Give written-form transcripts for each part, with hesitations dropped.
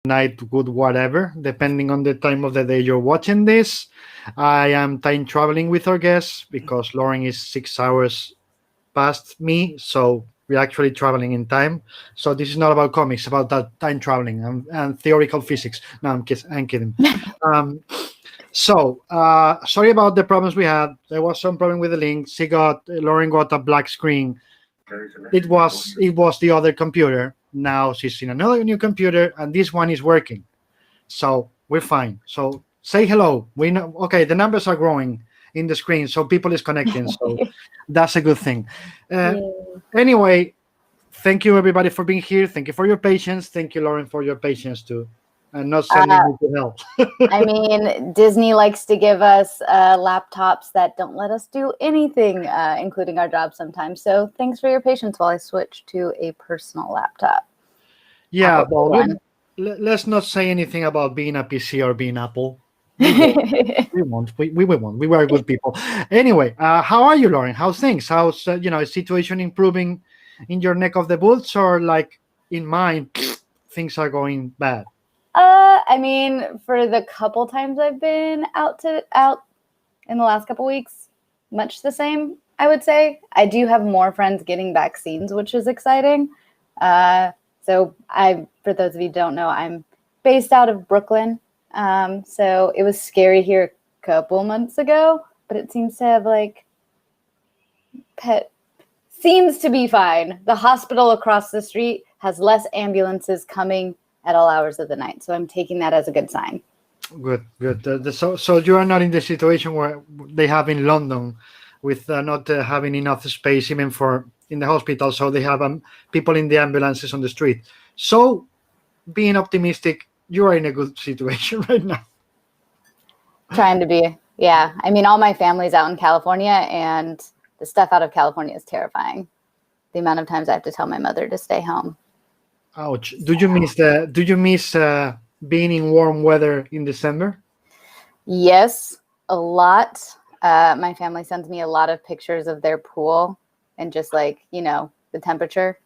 night, good whatever, depending on the time of the day you're watching this. I am time traveling with our guests because Lauren is 6 hours past me, so we're actually traveling in time. So this is not about comics, about that time traveling and theoretical physics. No, I'm kidding. Sorry about the problems we had. There was some problem with the link. Lauren got a black screen. It was the other computer. Now she's in another new computer, and this one is working. So we're fine. So say hello. We know. Okay, the numbers are growing in the screen, so people is connecting. So that's a good thing. Anyway, thank you everybody for being here. Thank you for your patience. Thank you, Lauren, for your patience too, and not sending me to hell. I mean, Disney likes to give us laptops that don't let us do anything, including our jobs sometimes. So thanks for your patience while I switch to a personal laptop. Yeah, well, let's not say anything about being a PC or being Apple. We won't. We won't. We were good people. Anyway, how are you, Lauren? How's things? How's situation improving in your neck of the woods, or like in mine, things are going bad? I mean, for the couple times I've been out in the last couple weeks, much the same, I would say. I do have more friends getting vaccines, which is exciting. So for those of you who don't know, I'm based out of Brooklyn. So it was scary here a couple months ago, but it seems to have seems to be fine. The hospital across the street has less ambulances coming at all hours of the night. So I'm taking that as a good sign. Good. So you are not in the situation where they have in London with not having enough space even for in the hospital. So they have people in the ambulances on the street. So being optimistic, you are in a good situation right now. Trying to be. Yeah. I mean, all my family's out in California, and the stuff out of California is terrifying. The amount of times I have to tell my mother to stay home. Ouch. Do you miss being in warm weather in December? Yes, a lot. My family sends me a lot of pictures of their pool and just the temperature,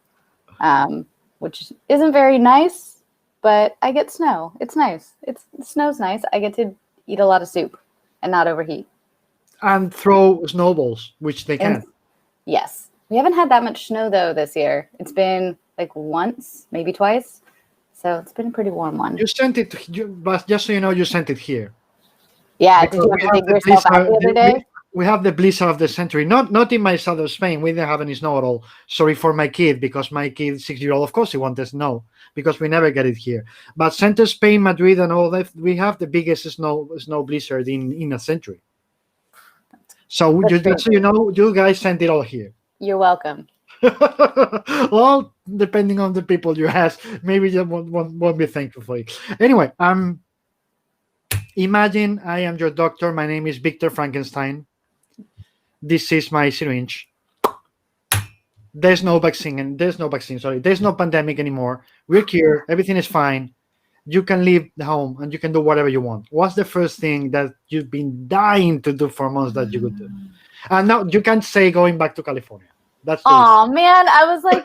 which isn't very nice, but I get snow. It's nice. Snow's nice. I get to eat a lot of soup and not overheat. And throw snowballs, which they can. Yes. We haven't had that much snow, though, this year. It's been once, maybe twice. So it's been a pretty warm one. You sent it, but just so you know, you sent it here. Yeah, did you have to take yourself out the other day? We have the blizzard of the century. Not in my south of Spain. We didn't have any snow at all. Sorry for my kid, because my kid, 6-year-old, of course he wanted snow, because we never get it here. But center Spain, Madrid, and all that, we have the biggest snow blizzard in a century. So just so you know, you guys sent it all here. You're welcome. Well, depending on the people you ask, maybe you won't be thankful for it. Anyway, imagine I am your doctor. My name is Victor Frankenstein. This is my syringe. There's no vaccine. There's no pandemic anymore. We're cured. Everything is fine. You can leave the home and you can do whatever you want. What's the first thing that you've been dying to do for months that you could do? And now you can't say going back to California. Oh man, I was like,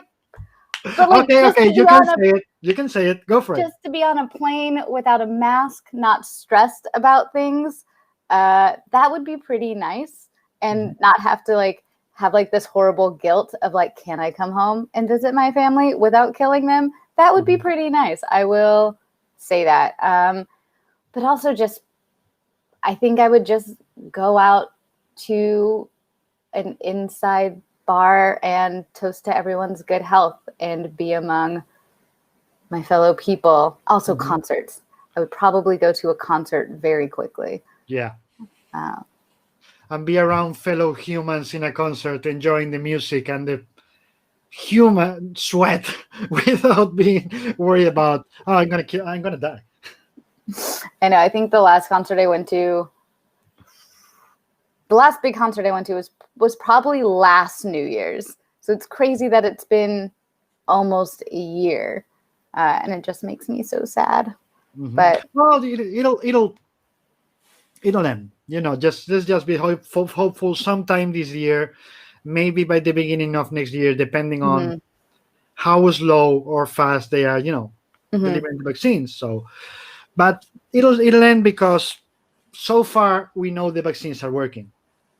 okay, you can say it. You can say it. Go for it. Just to be on a plane without a mask, not stressed about things, that would be pretty nice, and not have to have this horrible guilt of can I come home and visit my family without killing them? That would be pretty nice. I will say that. But also I think I would just go out to an inside bar and toast to everyone's good health and be among my fellow people. Also concerts. I would probably go to a concert very quickly. Yeah. And be around fellow humans in a concert, enjoying the music and the human sweat without being worried about, I'm gonna die. I know. I think the last big concert I went to was probably last New Year's. So it's crazy that it's been almost a year, and it just makes me so sad. But it'll end. Let's just be hopeful. Sometime this year, maybe by the beginning of next year, depending on how slow or fast they are. delivering the vaccines. So, but it'll end because so far we know the vaccines are working.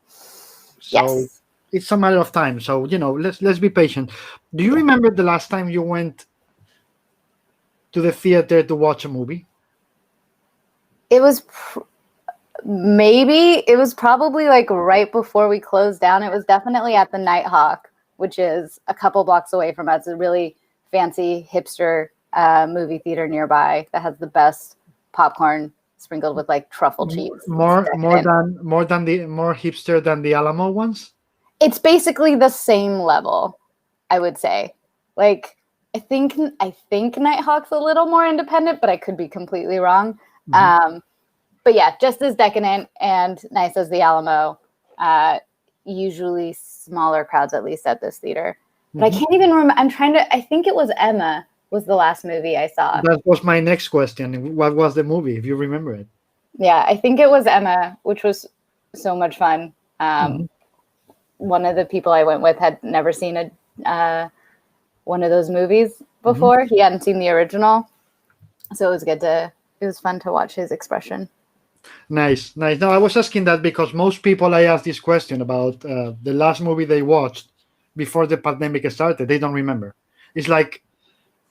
So Yes. it's a matter of time. So let's be patient. Do you remember the last time you went to the theater to watch a movie? It was maybe it was probably like right before we closed down. It was definitely at the Nighthawk, which is a couple blocks away from us. A really fancy hipster movie theater nearby that has the best popcorn sprinkled with like truffle cheese. More hipster than the Alamo ones? It's basically the same level, I would say. Like I think Nighthawk's a little more independent, but I could be completely wrong. But yeah, just as decadent and nice as the Alamo. Usually smaller crowds, at least at this theater. But I can't even remember. I think it was Emma was the last movie I saw. That was my next question. What was the movie, if you remember it? Yeah, I think it was Emma, which was so much fun. One of the people I went with had never seen one of those movies before. He hadn't seen the original. So it was fun to watch his expression. Nice. No, I was asking that because most people I ask this question about the last movie they watched before the pandemic started, they don't remember. It's like,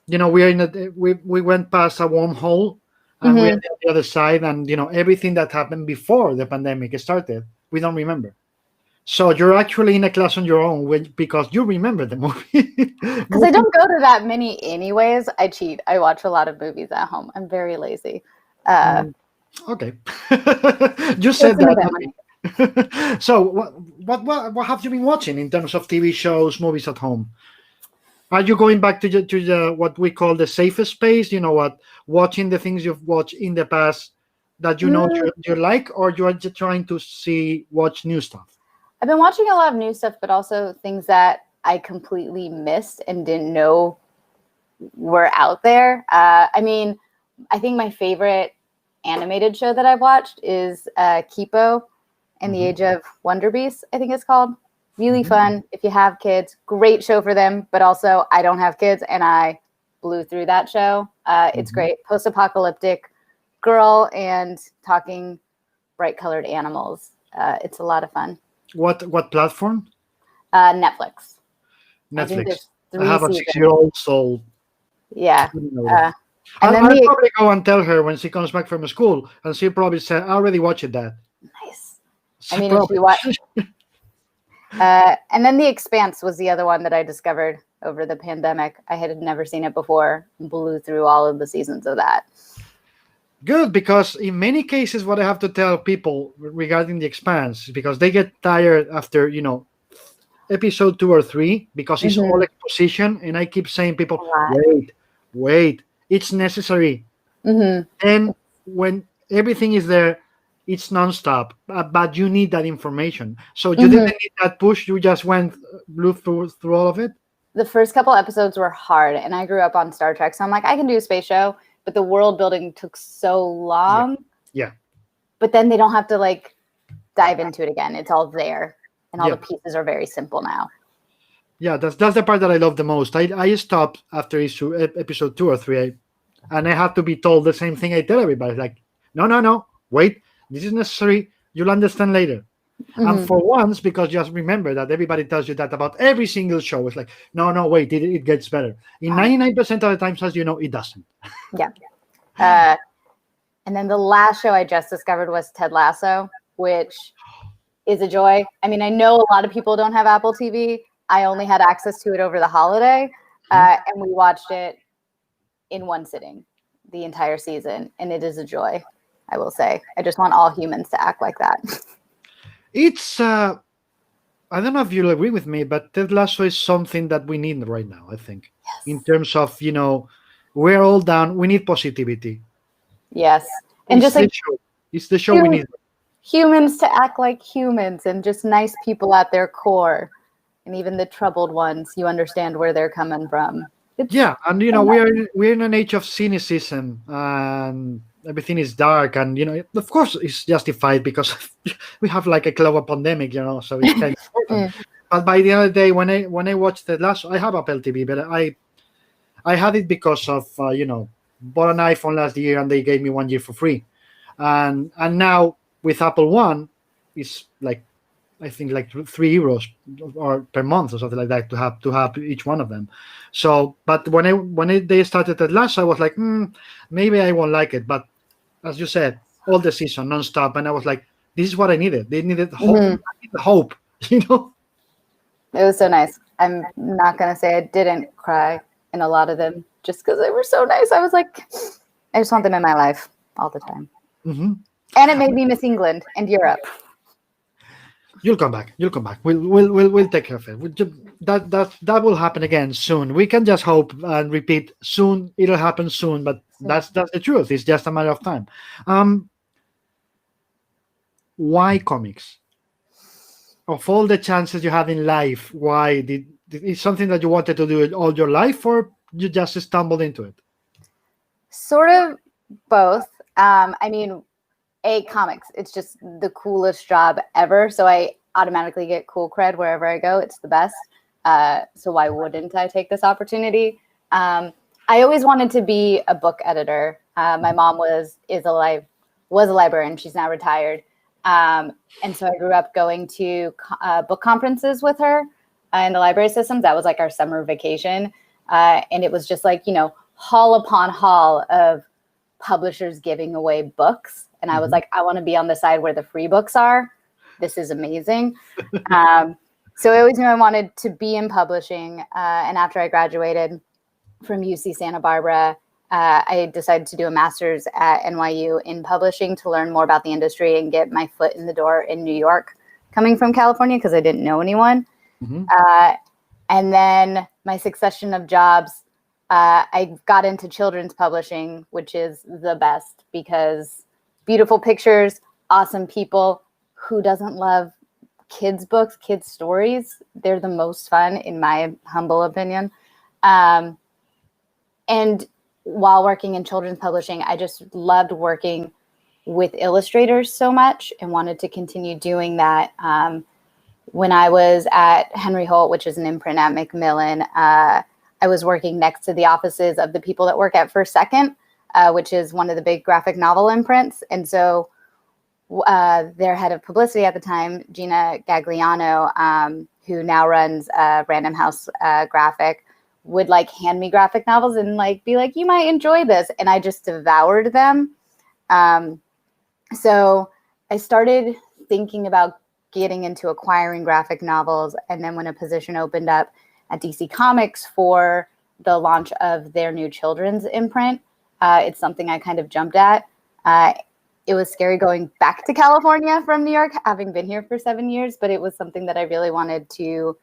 we went past a wormhole and we're on the other side, and everything that happened before the pandemic started, we don't remember. So you're actually in a class on your own because you remember the movie. Because I don't go to that many anyways. I cheat. I watch a lot of movies at home. I'm very lazy. Okay. You said that. So what have you been watching in terms of TV shows, movies at home? Are you going back to the what we call the safest space? Watching the things you've watched in the past that you like, or you are just trying to watch new stuff? I've been watching a lot of new stuff, but also things that I completely missed and didn't know were out there. I think my favorite animated show that I've watched is Kipo and the Age of Wonder Beasts, I think it's called. Really fun. If you have kids, great show for them. But also, I don't have kids, and I blew through that show. It's great. Post-apocalyptic girl and talking bright-colored animals. It's a lot of fun. What platform? Netflix. Netflix. I have a 6-year-old, so yeah. I'll probably go and tell her when she comes back from school, and she'll probably say, "I already watched that." Nice. If you watch. And then The Expanse was the other one that I discovered over the pandemic. I had never seen it before. Blew through all of the seasons of that. Good, because in many cases, what I have to tell people regarding The Expanse, because they get tired after episode 2 or 3, because it's all exposition, and I keep saying people, wait, it's necessary. And when everything is there, it's nonstop, but you need that information. So you didn't need that push. You just blew through all of it. The first couple episodes were hard, and I grew up on Star Trek, so I'm like, I can do a space show, but the world building took so long. Yeah. But then they don't have to dive into it again. It's all there, and all the pieces are very simple now. Yeah, that's the part that I love the most. I stopped after episode 2 or 3, and I had to be told the same thing I tell everybody. Like, no, wait. This is necessary. You'll understand later. And for once, because just remember that everybody tells you that about every single show. It's like, no, wait, it gets better. In 99% of the times, as you know, it doesn't. Yeah. And then the last show I just discovered was Ted Lasso, which is a joy. I know a lot of people don't have Apple TV. I only had access to it over the holiday. And we watched it in one sitting, the entire season. And it is a joy. I will say. I just want all humans to act like that. It's, I don't know if you'll agree with me, but Ted Lasso is something that we need right now, I think. Yes. In terms of, we're all down. We need positivity. Yes. And it's the show we need. Humans to act like humans and just nice people at their core. And even the troubled ones, you understand where they're coming from. And we're in an age of cynicism, and everything is dark, and of course it's justified because we have a global pandemic, so it's kind of important. But by the end of the day, when I watched the last, I have Apple TV, but I had it because of bought an iPhone last year and they gave me 1 year for free. And now with Apple One, it's like I think like €3 or per month or something like that to have each one of them. So, but they started at last, I was like, maybe I won't like it. But as you said, all the season nonstop, and I was like, this is what I needed. They needed hope. I needed hope, you know. It was so nice. I'm not gonna say I didn't cry in a lot of them just because they were so nice. I was like, I just want them in my life all the time. Mm-hmm. And it made me miss England and Europe. You'll come back. You'll come back. We'll take care of it. That will happen again soon. We can just hope and repeat soon. It'll happen soon. But that's the truth. It's just a matter of time. Why comics? Of all the chances you had in life, why did it's something that you wanted to do all your life, or you just stumbled into it? Sort of both. I mean, comics. It's just the coolest job ever. So I automatically get cool cred wherever I go. It's the best. So why wouldn't I take this opportunity? I always wanted to be a book editor. My mom was a librarian. She's now retired. And so I grew up going to book conferences with her in the library systems. That was like our summer vacation. And it was just like, hall upon hall of publishers giving away books. And I was like, I want to be on the side where the free books are. This is amazing. So I always knew I wanted to be in publishing. And after I graduated from UC Santa Barbara, I decided to do a master's at NYU in publishing to learn more about the industry and get my foot in the door in New York, coming from California because I didn't know anyone. And then my succession of jobs, I got into children's publishing, which is the best because beautiful pictures, awesome people. Who doesn't love kids' books, kids' stories? They're the most fun, in my humble opinion. And while working in children's publishing, I just loved working with illustrators so much and wanted to continue doing that. When I was at Henry Holt, which is an imprint at Macmillan, I was working next to the offices of the people that work at First Second, which is one of the big graphic novel imprints. And so their head of publicity at the time, Gina Gagliano, who now runs Random House Graphic, would like hand me graphic novels and like be like, you might enjoy this. And I just devoured them. So I started thinking about getting into acquiring graphic novels. And then when a position opened up at DC Comics for the launch of their new children's imprint, it's something I kind of jumped at. It was scary going back to California from New York, having been here for 7 years, but it was something that I really wanted to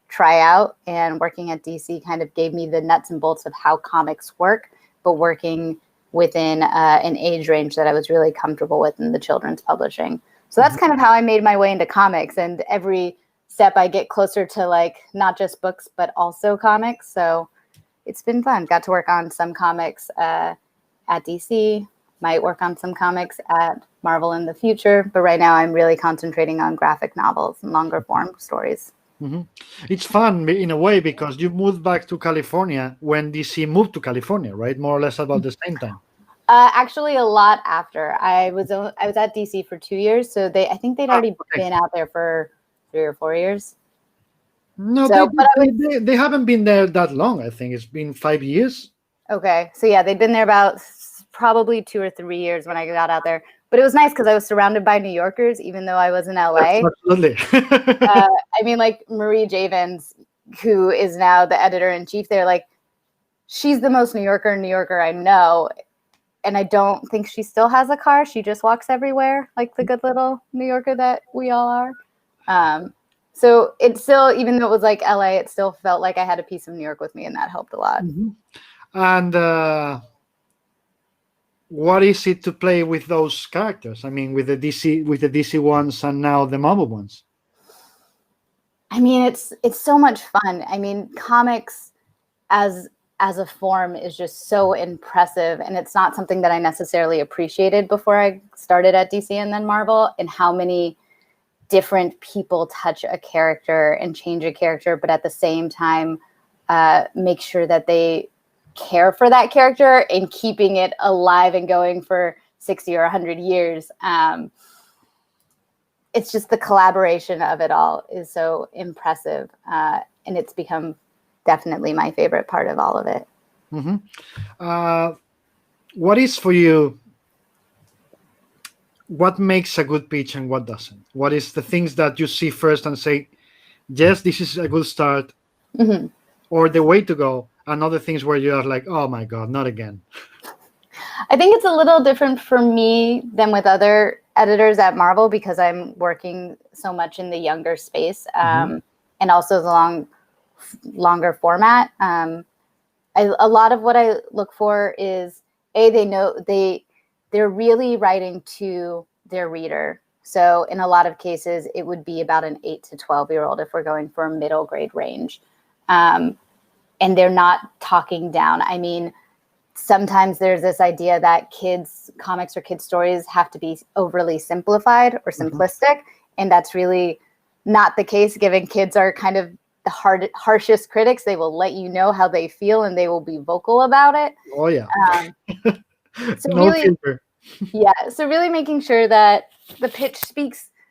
try out. And working at DC kind of gave me the nuts and bolts of how comics work, but working within an age range that I was really comfortable with in the children's publishing. So that's kind of how I made my way into comics. And every step I get closer to like not just books, but also comics. So it's been fun. Got to work on some comics at DC, might work on some comics at Marvel in the future. But right now I'm really concentrating on graphic novels and longer form stories. It's fun in a way because you moved back to California when DC moved to California, right? More or less about the same time. Actually, a lot after. I was at DC for 2 years, so I think they'd already been out there for 3 or 4 years. No, so, they haven't been there that long. I think it's been 5 years. Okay, so yeah, they'd been there about probably 2 or 3 years when I got out there. But it was nice because I was surrounded by New Yorkers, even though I was in LA. Absolutely. I mean, like Marie Javins, who is now the editor-in-chief there, like she's the most New Yorker I know. And I don't think she still has a car. She just walks everywhere, like the good little New Yorker that we all are. So it's still, even though it was like LA, it still felt like I had a piece of New York with me, and that helped a lot. And what is it to play with those characters? I mean, with the DC ones and now the Marvel ones. I mean, it's so much fun. I mean, comics as a form is just so impressive, and it's not something that I necessarily appreciated before I started at DC and then Marvel, and how many different people touch a character and change a character, but at the same time make sure that they care for that character and keeping it alive and going for 60 or 100 years. It's just the collaboration of it all is so impressive. And it's become definitely my favorite part of all of it. What is for you, what makes a good pitch and what doesn't? What is the things that you see first and say, yes, this is a good start, or the way to go, and other things where you are like, oh my God, not again? I think it's a little different for me than with other editors at Marvel because I'm working so much in the younger space, and also the longer format. A lot of what I look for is they're really writing to their reader. So in a lot of cases, it would be about an 8 to 12-year-old if we're going for a middle grade range. And they're not talking down. I mean, sometimes there's this idea that kids' comics or kids' stories have to be overly simplified or simplistic. And that's really not the case, given kids are kind of the harshest critics. They will let you know how they feel and they will be vocal about it. Oh, yeah. So no really, filter. so really making sure that the pitch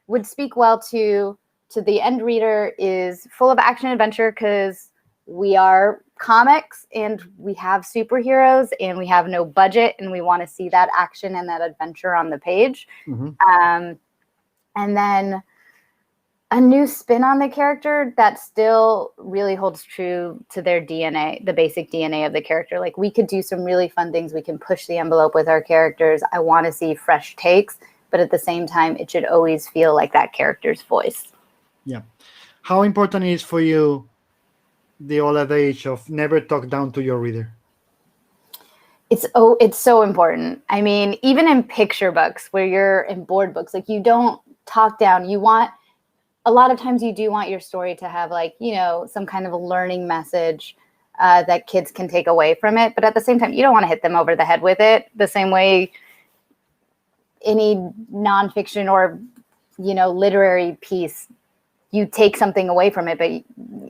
would speak well to the end reader, is full of action adventure, because we are comics and we have superheroes and we have no budget and we want to see that action and that adventure on the page. And then a new spin on the character that still really holds true to their DNA, the basic DNA of the character. Like, we could do some really fun things. We can push the envelope with our characters. I want to see fresh takes, but at the same time, it should always feel like that character's voice. Yeah. How important is for you the old adage of never talk down to your reader? It's so important. I mean, even in picture books where you're in board books, like, you don't talk down. A lot of times you do want your story to have, like, you know, some kind of a learning message that kids can take away from it. But at the same time, you don't want to hit them over the head with it the same way any nonfiction or, you know, literary piece, you take something away from it. But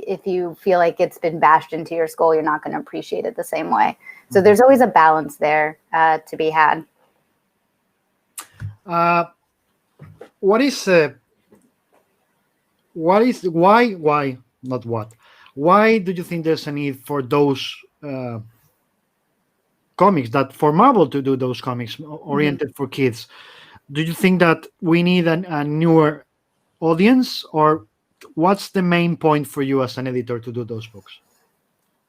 if you feel like it's been bashed into your skull, you're not going to appreciate it the same way. So there's always a balance there to be had. Why do you think there's a need for those comics, that for Marvel to do those comics oriented for kids? Do you think that we need a newer audience, or what's the main point for you as an editor to do those books?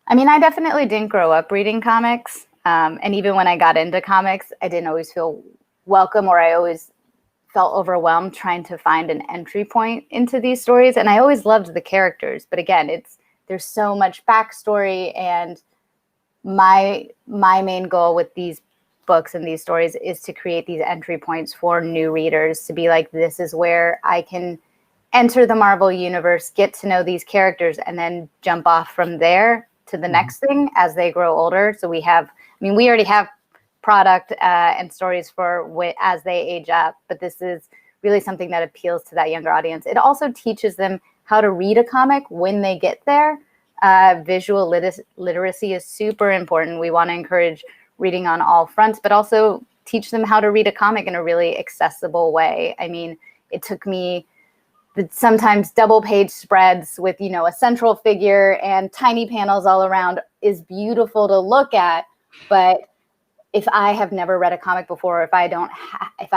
I mean, I definitely didn't grow up reading comics. And even when I got into comics, I didn't always feel welcome, or I always felt overwhelmed trying to find an entry point into these stories. And I always loved the characters. But again, there's so much backstory. And my main goal with these books and these stories is to create these entry points for new readers, to be like, this is where I can enter the Marvel universe, get to know these characters, and then jump off from there to the next thing as they grow older. So we already have product and stories for as they age up, but this is really something that appeals to that younger audience. It also teaches them how to read a comic when they get there. Visual literacy is super important. We want to encourage reading on all fronts, but also teach them how to read a comic in a really accessible way. I mean, it took me sometimes double page spreads with, you know, a central figure and tiny panels all around is beautiful to look at. But if I have never read a comic before, if I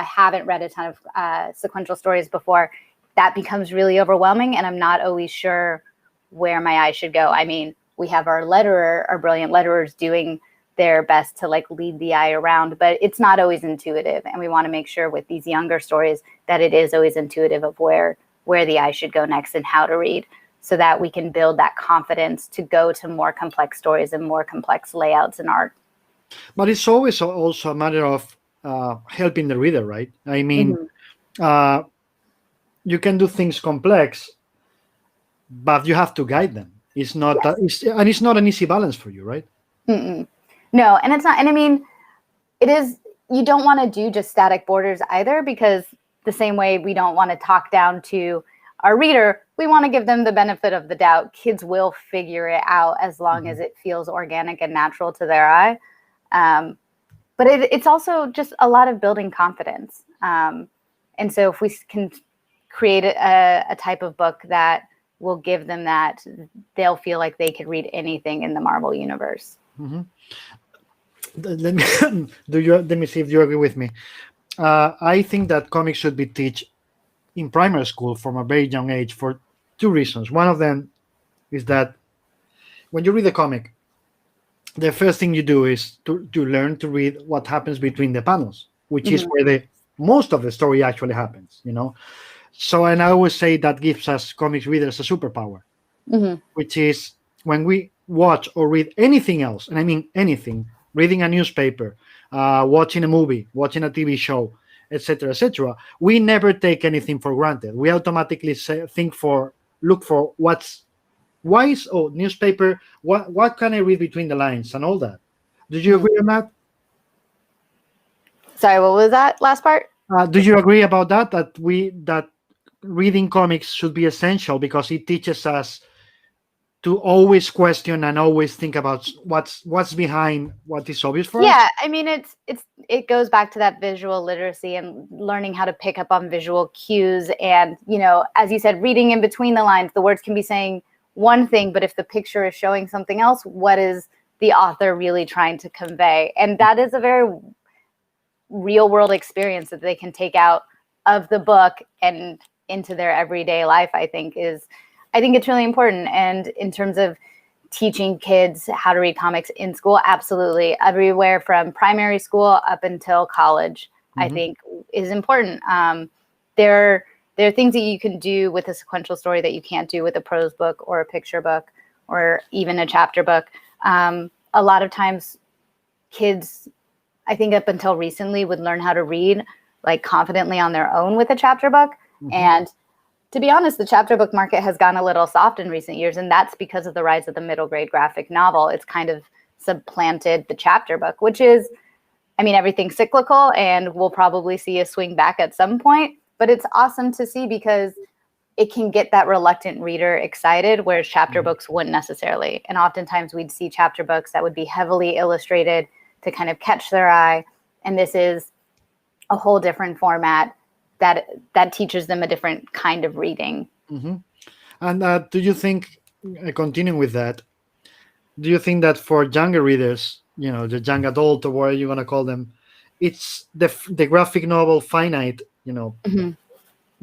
haven't read a ton of sequential stories before, that becomes really overwhelming, and I'm not always sure where my eyes should go. I mean, we have our brilliant letterers doing their best to, like, lead the eye around, but it's not always intuitive. And we want to make sure with these younger stories that it is always intuitive of where the eye should go next and how to read, so that we can build that confidence to go to more complex stories and more complex layouts and art. But it's always also a matter of helping the reader, right? I mean, you can do things complex, but you have to guide them. It's not, it's not an easy balance for you, right? No, and it's not. And I mean, it is. You don't want to do just static borders either, because the same way we don't want to talk down to our reader, we want to give them the benefit of the doubt. Kids will figure it out as long as it feels organic and natural to their eye. But it's also just a lot of building confidence. And so if we can create a type of book that will give them that, they'll feel like they could read anything in the Marvel universe. Let me see if you agree with me. I think that comics should be taught in primary school from a very young age for two reasons. One of them is that when you read a comic, the first thing you do is to learn to read what happens between the panels, which is where most of the story actually happens, So, and I always say that gives us comics readers a superpower, which is when we watch or read anything else, and I mean anything, reading a newspaper, watching a movie, watching a TV show, etc., we never take anything for granted. We automatically look for newspaper, what can I read between the lines and all that. Do you agree on that? Sorry, what was that last part? Do you agree about that? That reading comics should be essential because it teaches us to always question and always think about what's behind what is obvious for us. Yeah, I mean, it goes back to that visual literacy and learning how to pick up on visual cues. And, as you said, reading in between the lines, the words can be saying one thing, but if the picture is showing something else, what is the author really trying to convey? And that is a very real world experience that they can take out of the book and into their everyday life. I think it's really important. And in terms of teaching kids how to read comics in school, absolutely, everywhere from primary school up until college, I think is important. There are things that you can do with a sequential story that you can't do with a prose book or a picture book or even a chapter book. A lot of times kids, I think up until recently, would learn how to read like confidently on their own with a chapter book. And to be honest, the chapter book market has gone a little soft in recent years, and that's because of the rise of the middle grade graphic novel. It's kind of supplanted the chapter book, which is, I mean, everything's cyclical, and we'll probably see a swing back at some point, but it's awesome to see because it can get that reluctant reader excited, whereas chapter books wouldn't necessarily. And oftentimes we'd see chapter books that would be heavily illustrated to kind of catch their eye, and this is a whole different format that teaches them a different kind of reading. And do you think, continuing with that, do you think that for younger readers, the young adult or whatever you want to call them, it's the graphic novel finite,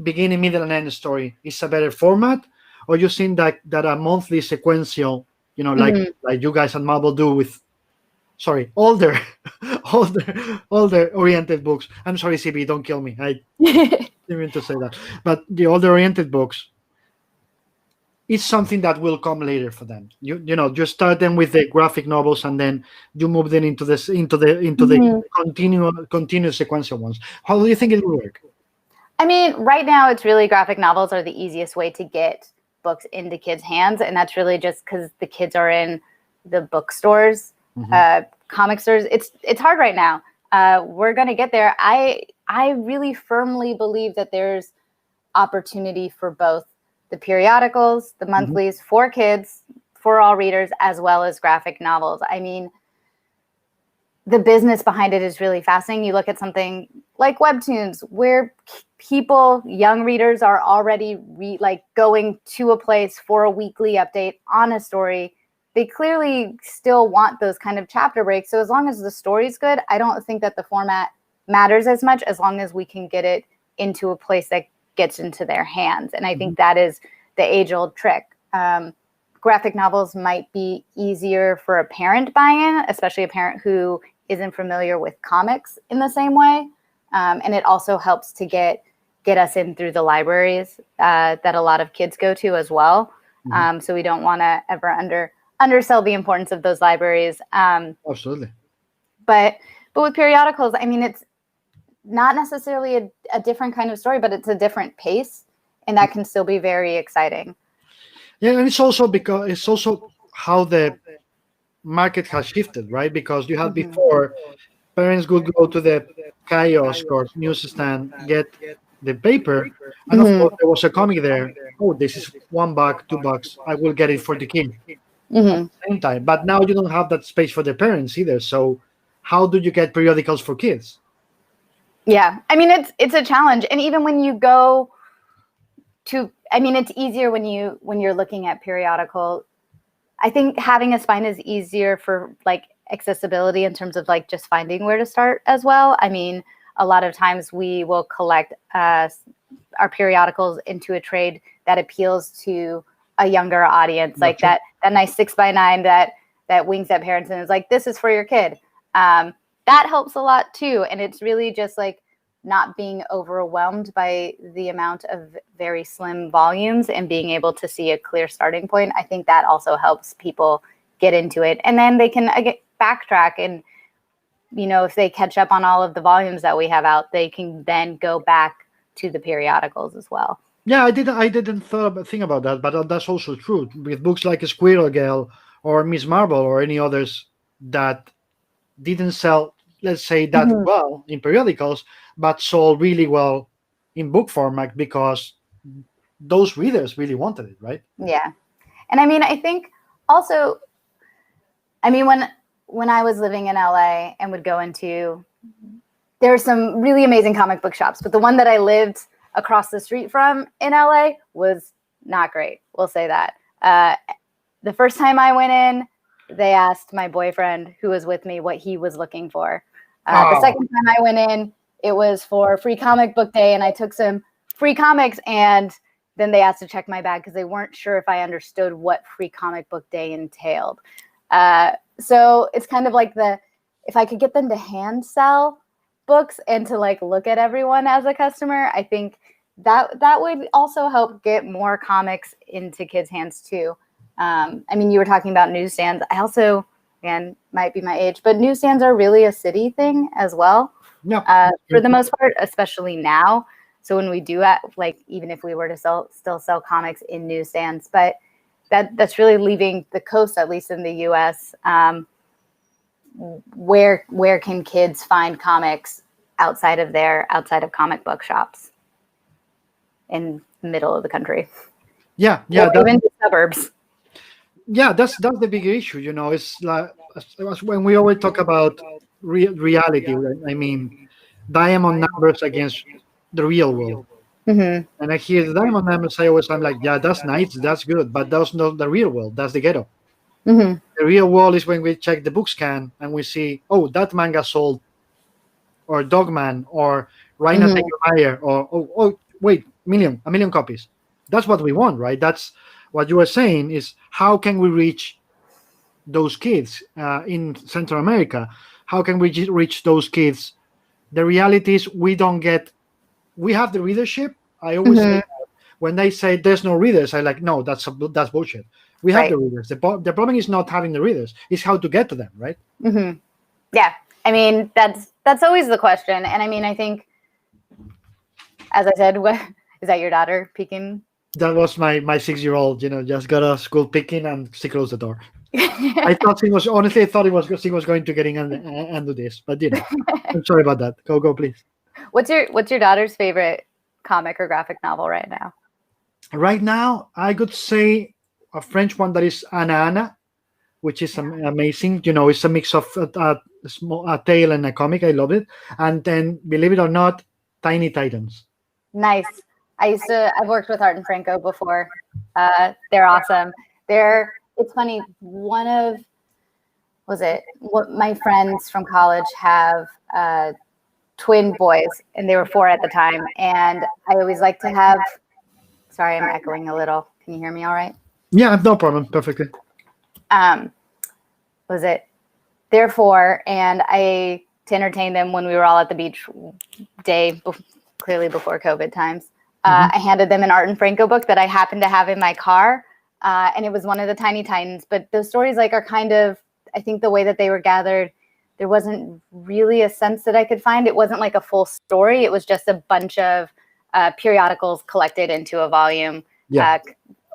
beginning, middle, and end story is a better format, or you think that a monthly sequential, like you guys at Marvel do with, older oriented books. I'm sorry, CB, don't kill me. I didn't mean to say that. But the older oriented books, it's something that will come later for them. You start them with the graphic novels and then you move them into the continuous sequential ones. How do you think it will work? I mean, right now it's really graphic novels are the easiest way to get books into kids' hands, and that's really just because the kids are in the bookstores. Comic stores. It's hard right now. We're gonna get there. I really firmly believe that there's opportunity for both the periodicals, the monthlies for kids, for all readers, as well as graphic novels. I mean, the business behind it is really fascinating. You look at something like webtoons, where young readers are already going to a place for a weekly update on a story. They clearly still want those kind of chapter breaks. So as long as the story's good, I don't think that the format matters as much as long as we can get it into a place that gets into their hands. And I think that is the age-old trick. Graphic novels might be easier for a parent buy-in, especially a parent who isn't familiar with comics in the same way. And it also helps to get us in through the libraries that a lot of kids go to as well. So we don't want to ever undersell the importance of those libraries. Absolutely. But with periodicals, I mean, it's not necessarily a different kind of story, but it's a different pace, and that can still be very exciting. Yeah, and it's also how the market has shifted, right? Because you had before, parents would go to the kiosk or newsstand, get the paper, and of course there was a comic there. Oh, this is $1, $2. I will get it for the kid at the same time. But now you don't have that space for the parents either. So how do you get periodicals for kids? Yeah, I mean it's a challenge, and even when you go to, I mean, it's easier when you're looking at periodical. I think having a spine is easier for like accessibility in terms of like just finding where to start as well. I mean, a lot of times we will collect our periodicals into a trade that appeals to a younger audience, like that nice 6x9 that winks at parents and is like, this is for your kid. That helps a lot too. And it's really just like not being overwhelmed by the amount of very slim volumes and being able to see a clear starting point. I think that also helps people get into it. And then they can backtrack, and, you know, if they catch up on all of the volumes that we have out, they can then go back to the periodicals as well. Yeah, I didn't think about that, but that's also true with books like Squirrel Girl or Miss Marvel or any others that didn't sell, let's say, that well in periodicals, but sold really well in book format because those readers really wanted it, right? Yeah. And I mean, I think also, I mean, when I was living in LA and would go into, there are some really amazing comic book shops, but the one that I lived across the street from in LA was not great. We'll say that. The first time I went in, they asked my boyfriend who was with me what he was looking for. The second time I went in, it was for free comic book day, and I took some free comics, and then they asked to check my bag because they weren't sure if I understood what free comic book day entailed. So it's kind of like if I could get them to hand sell books and to like look at everyone as a customer, I think that would also help get more comics into kids' hands too. I mean, you were talking about newsstands. I also, again, might be my age, but newsstands are really a city thing as well. Yeah. For the most part, especially now. So when we do like, even if we were to still sell comics in newsstands, but that's really leaving the coast, at least in the US. Where can kids find comics outside of comic book shops in the middle of the country? Yeah. Or even the suburbs. Yeah, that's the big issue. You know, it's like when we always talk about reality. Right? I mean, diamond numbers against the real world. And I hear the diamond numbers. I'm like, yeah, that's nice, that's good, but that's not the real world. That's the ghetto. The real world is when we check the book scan and we see, oh, that manga sold, or Dogman, or Raina Meyer, or oh wait, a million copies. That's what we want, right? That's what you were saying, is how can we reach those kids in Central America? How can we reach those kids? The reality is we have the readership. I always say that. When they say there's no readers, I like, no, that's bullshit. We have the readers. The problem is not having the readers, it's how to get to them, right? Yeah, I mean, that's always the question. And I mean, I think, as I said, is that your daughter peeking? That was my 6-year-old, just got out of school picking, and she closed the door. I thought she was going to get in and do this, but I'm sorry about that. Go, please. What's your daughter's favorite comic or graphic novel right now? Right now, I could say a French one that is Anna, which is amazing. It's a mix of a tale and a comic. I love it. And then, believe it or not, Tiny Titans. Nice. I've worked with Art and Franco before. They're awesome. It's funny. What my friends from college have twin boys, and they were 4 at the time. And I always like to have, sorry, I'm echoing a little. Can you hear me all right? Yeah, no problem. Perfectly. They're 4, and to entertain them when we were all at the beach clearly before COVID times, I handed them an Art and Franco book that I happened to have in my car. And it was one of the Tiny Titans, but the stories are kind of, I think the way that they were gathered, there wasn't really a sense that I could find. It wasn't like a full story. It was just a bunch of periodicals collected into a volume. Yeah.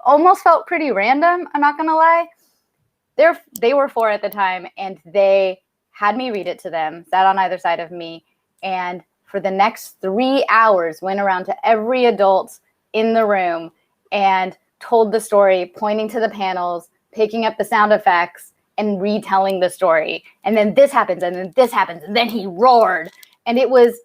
Almost felt pretty random, I'm not going to lie. They were 4 at the time, and they had me read it to them, sat on either side of me, and for the next 3 hours, went around to every adult in the room and told the story, pointing to the panels, picking up the sound effects, and retelling the story. And then this happens, and then this happens, and then he roared. And it was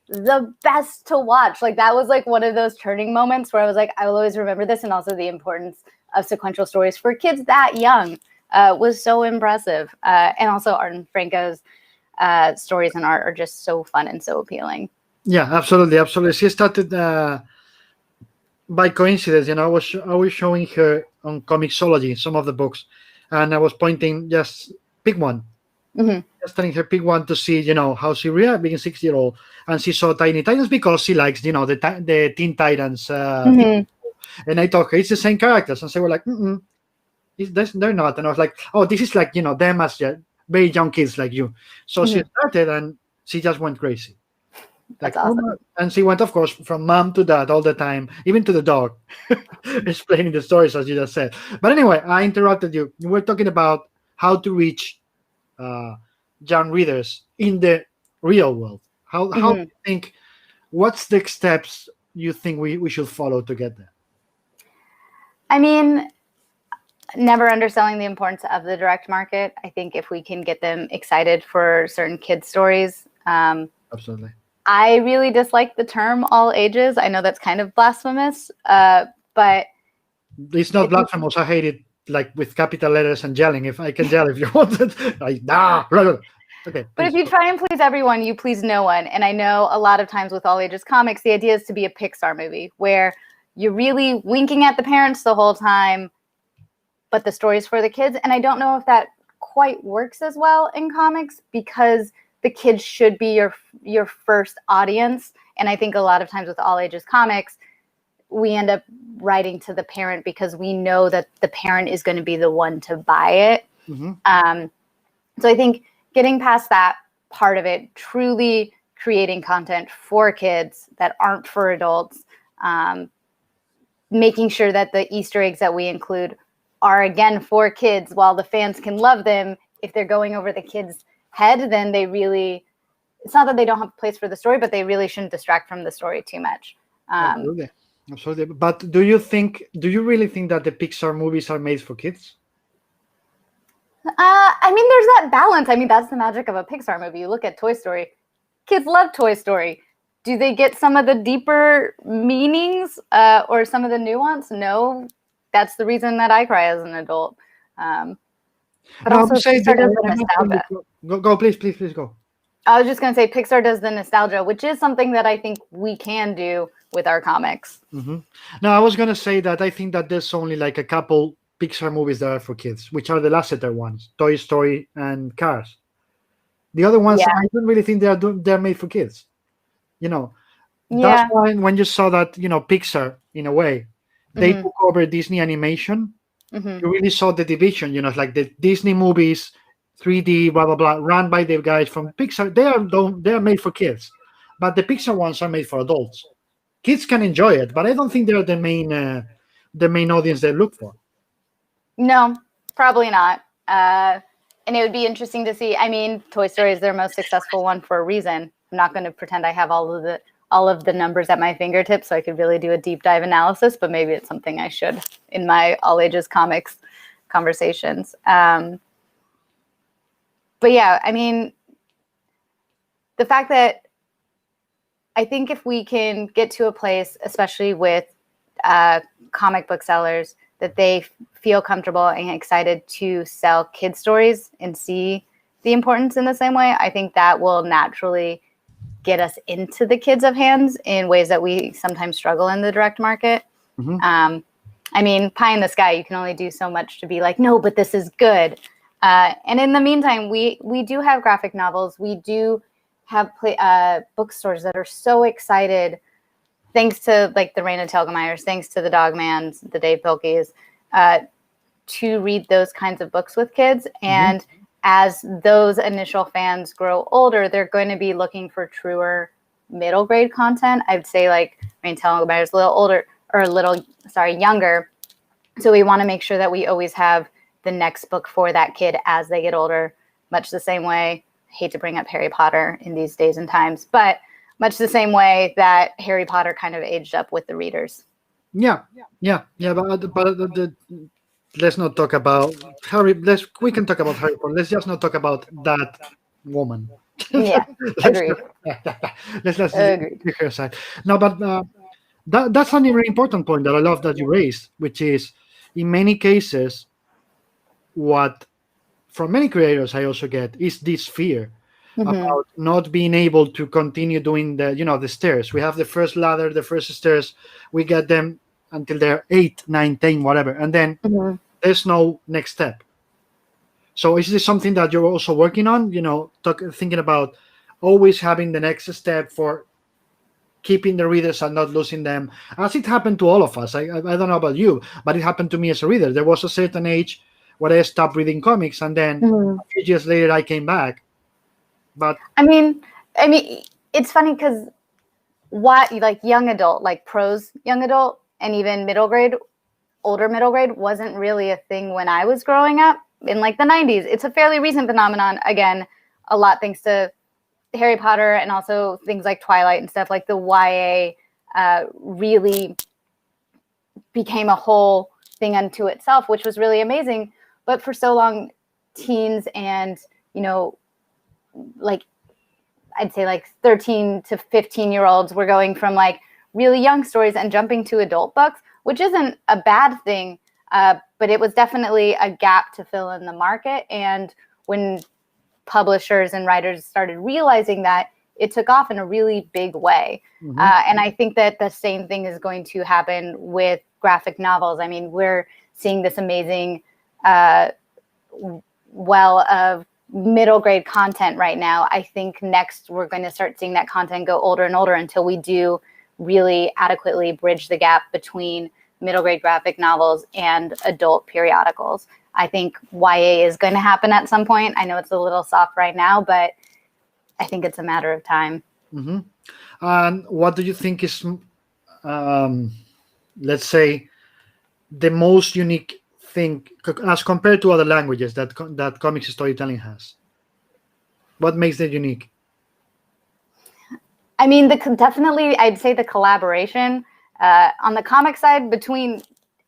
the best to watch. Like, that was like one of those turning moments where I was like, I will always remember this. And also the importance of sequential stories for kids that young was so impressive. And also Art and Franco's stories and art are just so fun and so appealing. Yeah, absolutely. She started by coincidence. I was showing her on Comixology some of the books, and I was pointing, just pick one. Mm-hmm. Just telling her pick one to see, how she reacts being a 6-year-old, and she saw Tiny Titans because she likes, the Teen Titans. And I told her it's the same characters, and they were like, they're not. And I was like, oh, this is like, them as very young kids like you. So she started, and she just went crazy. That's awesome. And she went, of course, from mom to dad all the time, even to the dog, explaining the stories, as you just said. But anyway, I interrupted you. You were talking about how to reach young readers in the real world. How do you think, what's the steps you think we should follow to get there? I mean, never underselling the importance of the direct market. I think if we can get them excited for certain kids' stories. Absolutely. I really dislike the term all ages. I know that's kind of blasphemous, but it's not blasphemous. I hate it, like with capital letters and yelling. If I can yell, if you want it, like okay. But if you try and please everyone, you please no one. And I know a lot of times with all ages comics, the idea is to be a Pixar movie where you're really winking at the parents the whole time, but the story's for the kids. And I don't know if that quite works as well in comics, because the kids should be your first audience. And I think a lot of times with all ages comics, we end up writing to the parent because we know that the parent is going to be the one to buy it. So I think getting past that part of it, truly creating content for kids that aren't for adults, making sure that the Easter eggs that we include are, again, for kids. While the fans can love them, if they're going over the kids' head, then it's not that they don't have a place for the story, but they really shouldn't distract from the story too much. Absolutely. But do you really think that the Pixar movies are made for kids? I mean, there's that balance. I mean, that's the magic of a Pixar movie. You look at Toy Story. Kids love Toy Story. Do they get some of the deeper meanings or some of the nuance? No. That's the reason that I cry as an adult. But also, Pixar does the nostalgia. Go, please go. I was just going to say Pixar does the nostalgia, which is something that I think we can do with our comics. No, I was going to say that I think that there's only like a couple Pixar movies that are for kids, which are the Lasseter ones, Toy Story and Cars. The other ones, I don't really think they're made for kids. That's why when you saw that, Pixar, in a way, they took over Disney animation. You really saw the division, like the Disney movies, 3D, blah, blah, blah, run by the guys from Pixar. They are made for kids, but the Pixar ones are made for adults. Kids can enjoy it, but I don't think they're the main audience they look for. No, probably not. And it would be interesting to see. I mean, Toy Story is their most successful one for a reason. I'm not going to pretend I have all of the numbers at my fingertips, so I could really do a deep dive analysis, but maybe it's something I should in my all ages comics conversations. But yeah, I mean, the fact that I think if we can get to a place, especially with comic book sellers, that they feel comfortable and excited to sell kids stories and see the importance in the same way, I think that will naturally get us into the kids of hands in ways that we sometimes struggle in the direct market. I mean, pie in the sky, you can only do so much to be like, no, but this is good. And in the meantime, we do have graphic novels. We do have bookstores that are so excited, thanks to like the Raina Telgemeyers, thanks to the Dogmans, the Dave Pilkeys, to read those kinds of books with kids. And as those initial fans grow older, they're going to be looking for truer middle grade content. I'd say like Raina Telgemeyer's a little older, or younger. So we want to make sure that we always have the next book for that kid as they get older, much the same way. I hate to bring up Harry Potter in these days and times, but much the same way that Harry Potter kind of aged up with the readers. Yeah. But let's not talk about Harry. We can talk about Harry Potter. Let's just not talk about that woman. Yeah, let's agreed. let's Agreed. leave her aside. No, but that's a very important point that I love that you raised, which is in many cases, what from many creators I also get is this fear about not being able to continue doing the stairs. We have the first ladder, the first stairs. We get them until they're 8, 9, 10, whatever, and then there's no next step. So is this something that you're also working on? Thinking about always having the next step for keeping the readers and not losing them, as it happened to all of us. I don't know about you, but it happened to me as a reader. There was a certain age where I stopped reading comics, and then a few years later I came back. But I mean, it's funny because like young adult, like prose young adult, and even middle grade, older middle grade wasn't really a thing when I was growing up in like the 90s. It's a fairly recent phenomenon. Again, a lot thanks to Harry Potter and also things like Twilight and stuff. Like the YA really became a whole thing unto itself, which was really amazing. But for so long, teens and, like I'd say like 13 to 15-year-olds were going from like really young stories and jumping to adult books, which isn't a bad thing, but it was definitely a gap to fill in the market. And when publishers and writers started realizing that, it took off in a really big way. And I think that the same thing is going to happen with graphic novels. I mean, we're seeing this amazing well of middle grade content right now. I think next we're going to start seeing that content go older and older until we do really adequately bridge the gap between middle grade graphic novels and adult periodicals. I think YA is going to happen at some point. I know it's a little soft right now, but I think it's a matter of time. And what do you think is, let's say, the most unique thing as compared to other languages that comics storytelling has? What makes it unique? I mean, definitely, I'd say the collaboration on the comic side between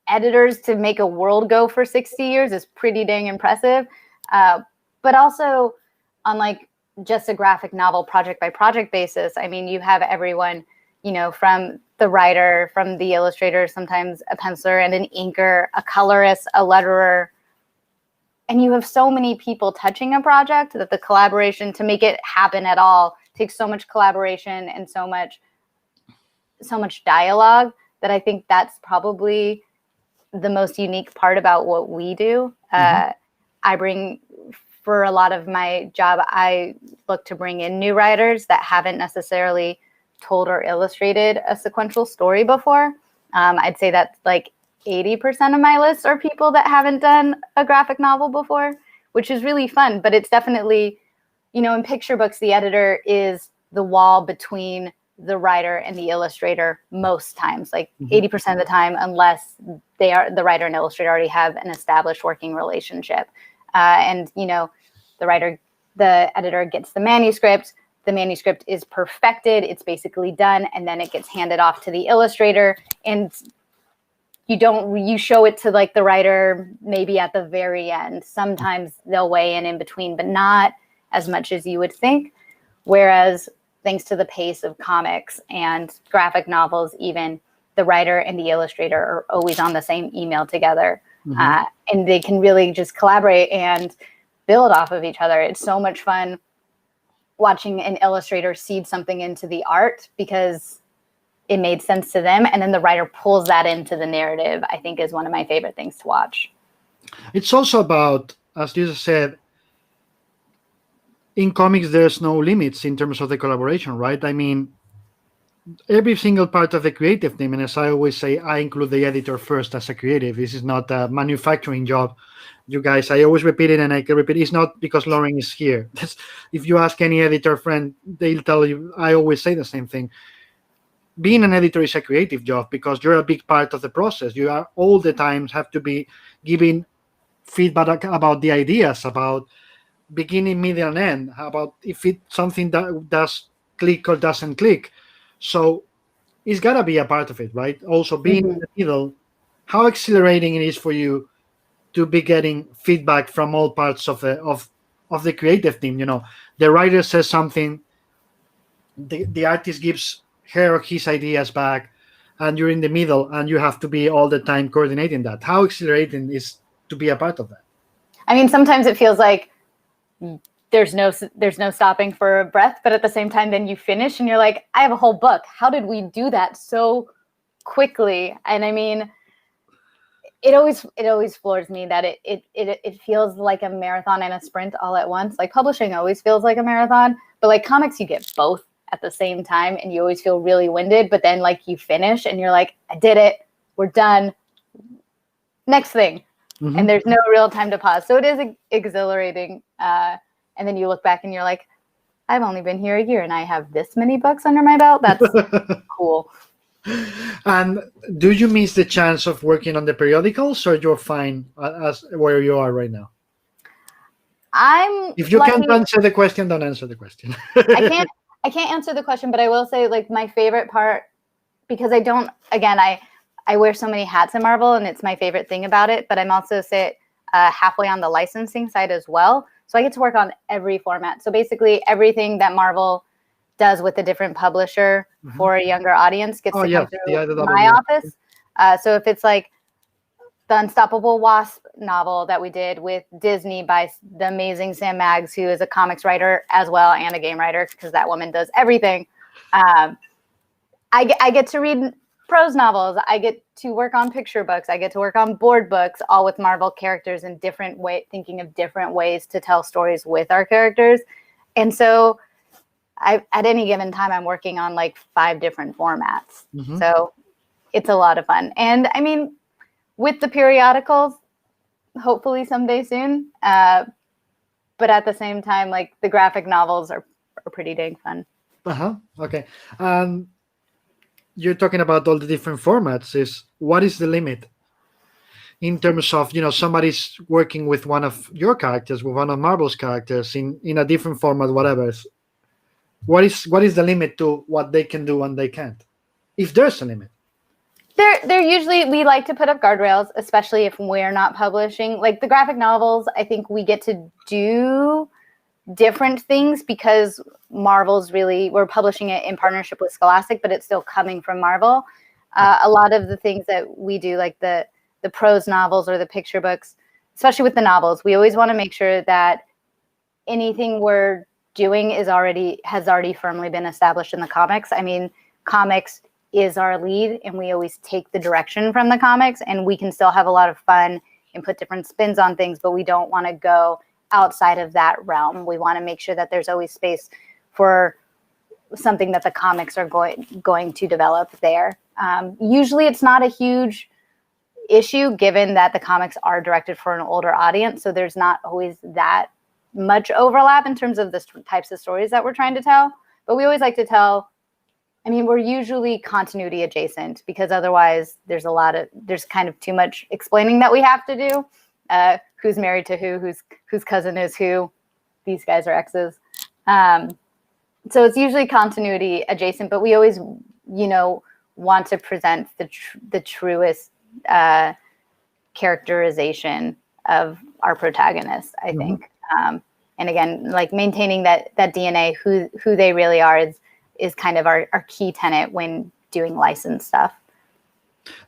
editors to make a world go for 60 years is pretty dang impressive. But also on like just a graphic novel project by project basis, I mean, you have everyone, from the writer, from the illustrator, sometimes a penciler and an inker, a colorist, a letterer. And you have so many people touching a project that the collaboration to make it happen at all takes so much collaboration and so much dialogue that I think that's probably the most unique part about what we do. I bring, for a lot of my job, I look to bring in new writers that haven't necessarily told or illustrated a sequential story before. I'd say that's like 80% of my list are people that haven't done a graphic novel before, which is really fun. But it's definitely, in picture books, the editor is the wall between the writer and the illustrator most times, like 80% of the time, unless the writer and illustrator already have an established working relationship. And the editor gets the manuscript is perfected, it's basically done, and then it gets handed off to the illustrator, and you show it to like the writer maybe at the very end. Sometimes they'll weigh in between, but not as much as you would think. Whereas thanks to the pace of comics and graphic novels, even the writer and the illustrator are always on the same email together. And they can really just collaborate and build off of each other. It's so much fun watching an illustrator seed something into the art because it made sense to them, and then the writer pulls that into the narrative. I think is one of my favorite things to watch. It's also about, as you said, in comics there's no limits in terms of the collaboration, right? I mean, every single part of the creative team, and as I always say, I include the editor first as a creative. This is not a manufacturing job. You guys, I always repeat it, and I can repeat it. It's not because Lauren is here. If you ask any editor friend, they'll tell you, I always say the same thing. Being an editor is a creative job because you're a big part of the process. You are all the time have to be giving feedback about the ideas, about beginning, middle, and end, about if it's something that does click or doesn't click. So it's gotta be a part of it, right? Also, being in the middle, how exhilarating it is for you to be getting feedback from all parts of the creative team. The writer says something, the artist gives her or his ideas back, and you're in the middle, and you have to be all the time coordinating that. How exhilarating is to be a part of that? I mean, sometimes it feels like there's no stopping for a breath, but at the same time, then you finish and you're like, I have a whole book. How did we do that so quickly? And I mean, it always floors me that it feels like a marathon and a sprint all at once. Like publishing always feels like a marathon, but like comics, you get both at the same time, and you always feel really winded. But then like you finish and you're like, I did it. We're done. Next thing. And there's no real time to pause. So it is exhilarating. And then you look back and you're like, I've only been here a year and I have this many books under my belt. That's cool. And do you miss the chance of working on the periodicals, or you're fine as where you are right now? If you can't answer the question, don't answer the question. I can't answer the question, but I will say like my favorite part, because I wear so many hats in Marvel, and it's my favorite thing about it, but I'm also halfway on the licensing side as well. So I get to work on every format. So basically everything that Marvel does with a different publisher for a younger audience gets to come through my office. So if it's like the Unstoppable Wasp novel that we did with Disney by the amazing Sam Maggs, who is a comics writer as well and a game writer, because that woman does everything. I get to read prose novels. I get to work on picture books. I get to work on board books, all with Marvel characters in thinking of different ways to tell stories with our characters. And so at any given time, I'm working on like 5 different formats. So it's a lot of fun. And I mean, with the periodicals, hopefully someday soon. But at the same time, like the graphic novels are pretty dang fun. Okay. You're talking about all the different formats. What is the limit in terms of, somebody's working with one of your characters, with one of Marvel's characters in a different format, whatever. What is the limit to what they can do and they can't, if there's a limit? They're usually, we like to put up guardrails, especially if we're not publishing. Like the graphic novels, I think we get to do different things because we're publishing it in partnership with Scholastic, but it's still coming from Marvel. A lot of the things that we do, like the prose novels or the picture books, especially with the novels, we always want to make sure that anything we're doing has already firmly been established in the comics. I mean, comics is our lead, and we always take the direction from the comics, and we can still have a lot of fun and put different spins on things, but we don't want to go outside of that realm. We want to make sure that there's always space for something that the comics are going to develop there. Usually it's not a huge issue, given that the comics are directed for an older audience, so there's not always that much overlap in terms of the types of stories that we're trying to tell. But we always like to tell, I mean, we're usually continuity adjacent, because otherwise there's kind of too much explaining that we have to do. Who's married to whose cousin is who. These guys are exes. So it's usually continuity adjacent, but we always, want to present the truest characterization of our protagonist, I think. And again, like maintaining that DNA, who they really are, is kind of our key tenet when doing licensed stuff.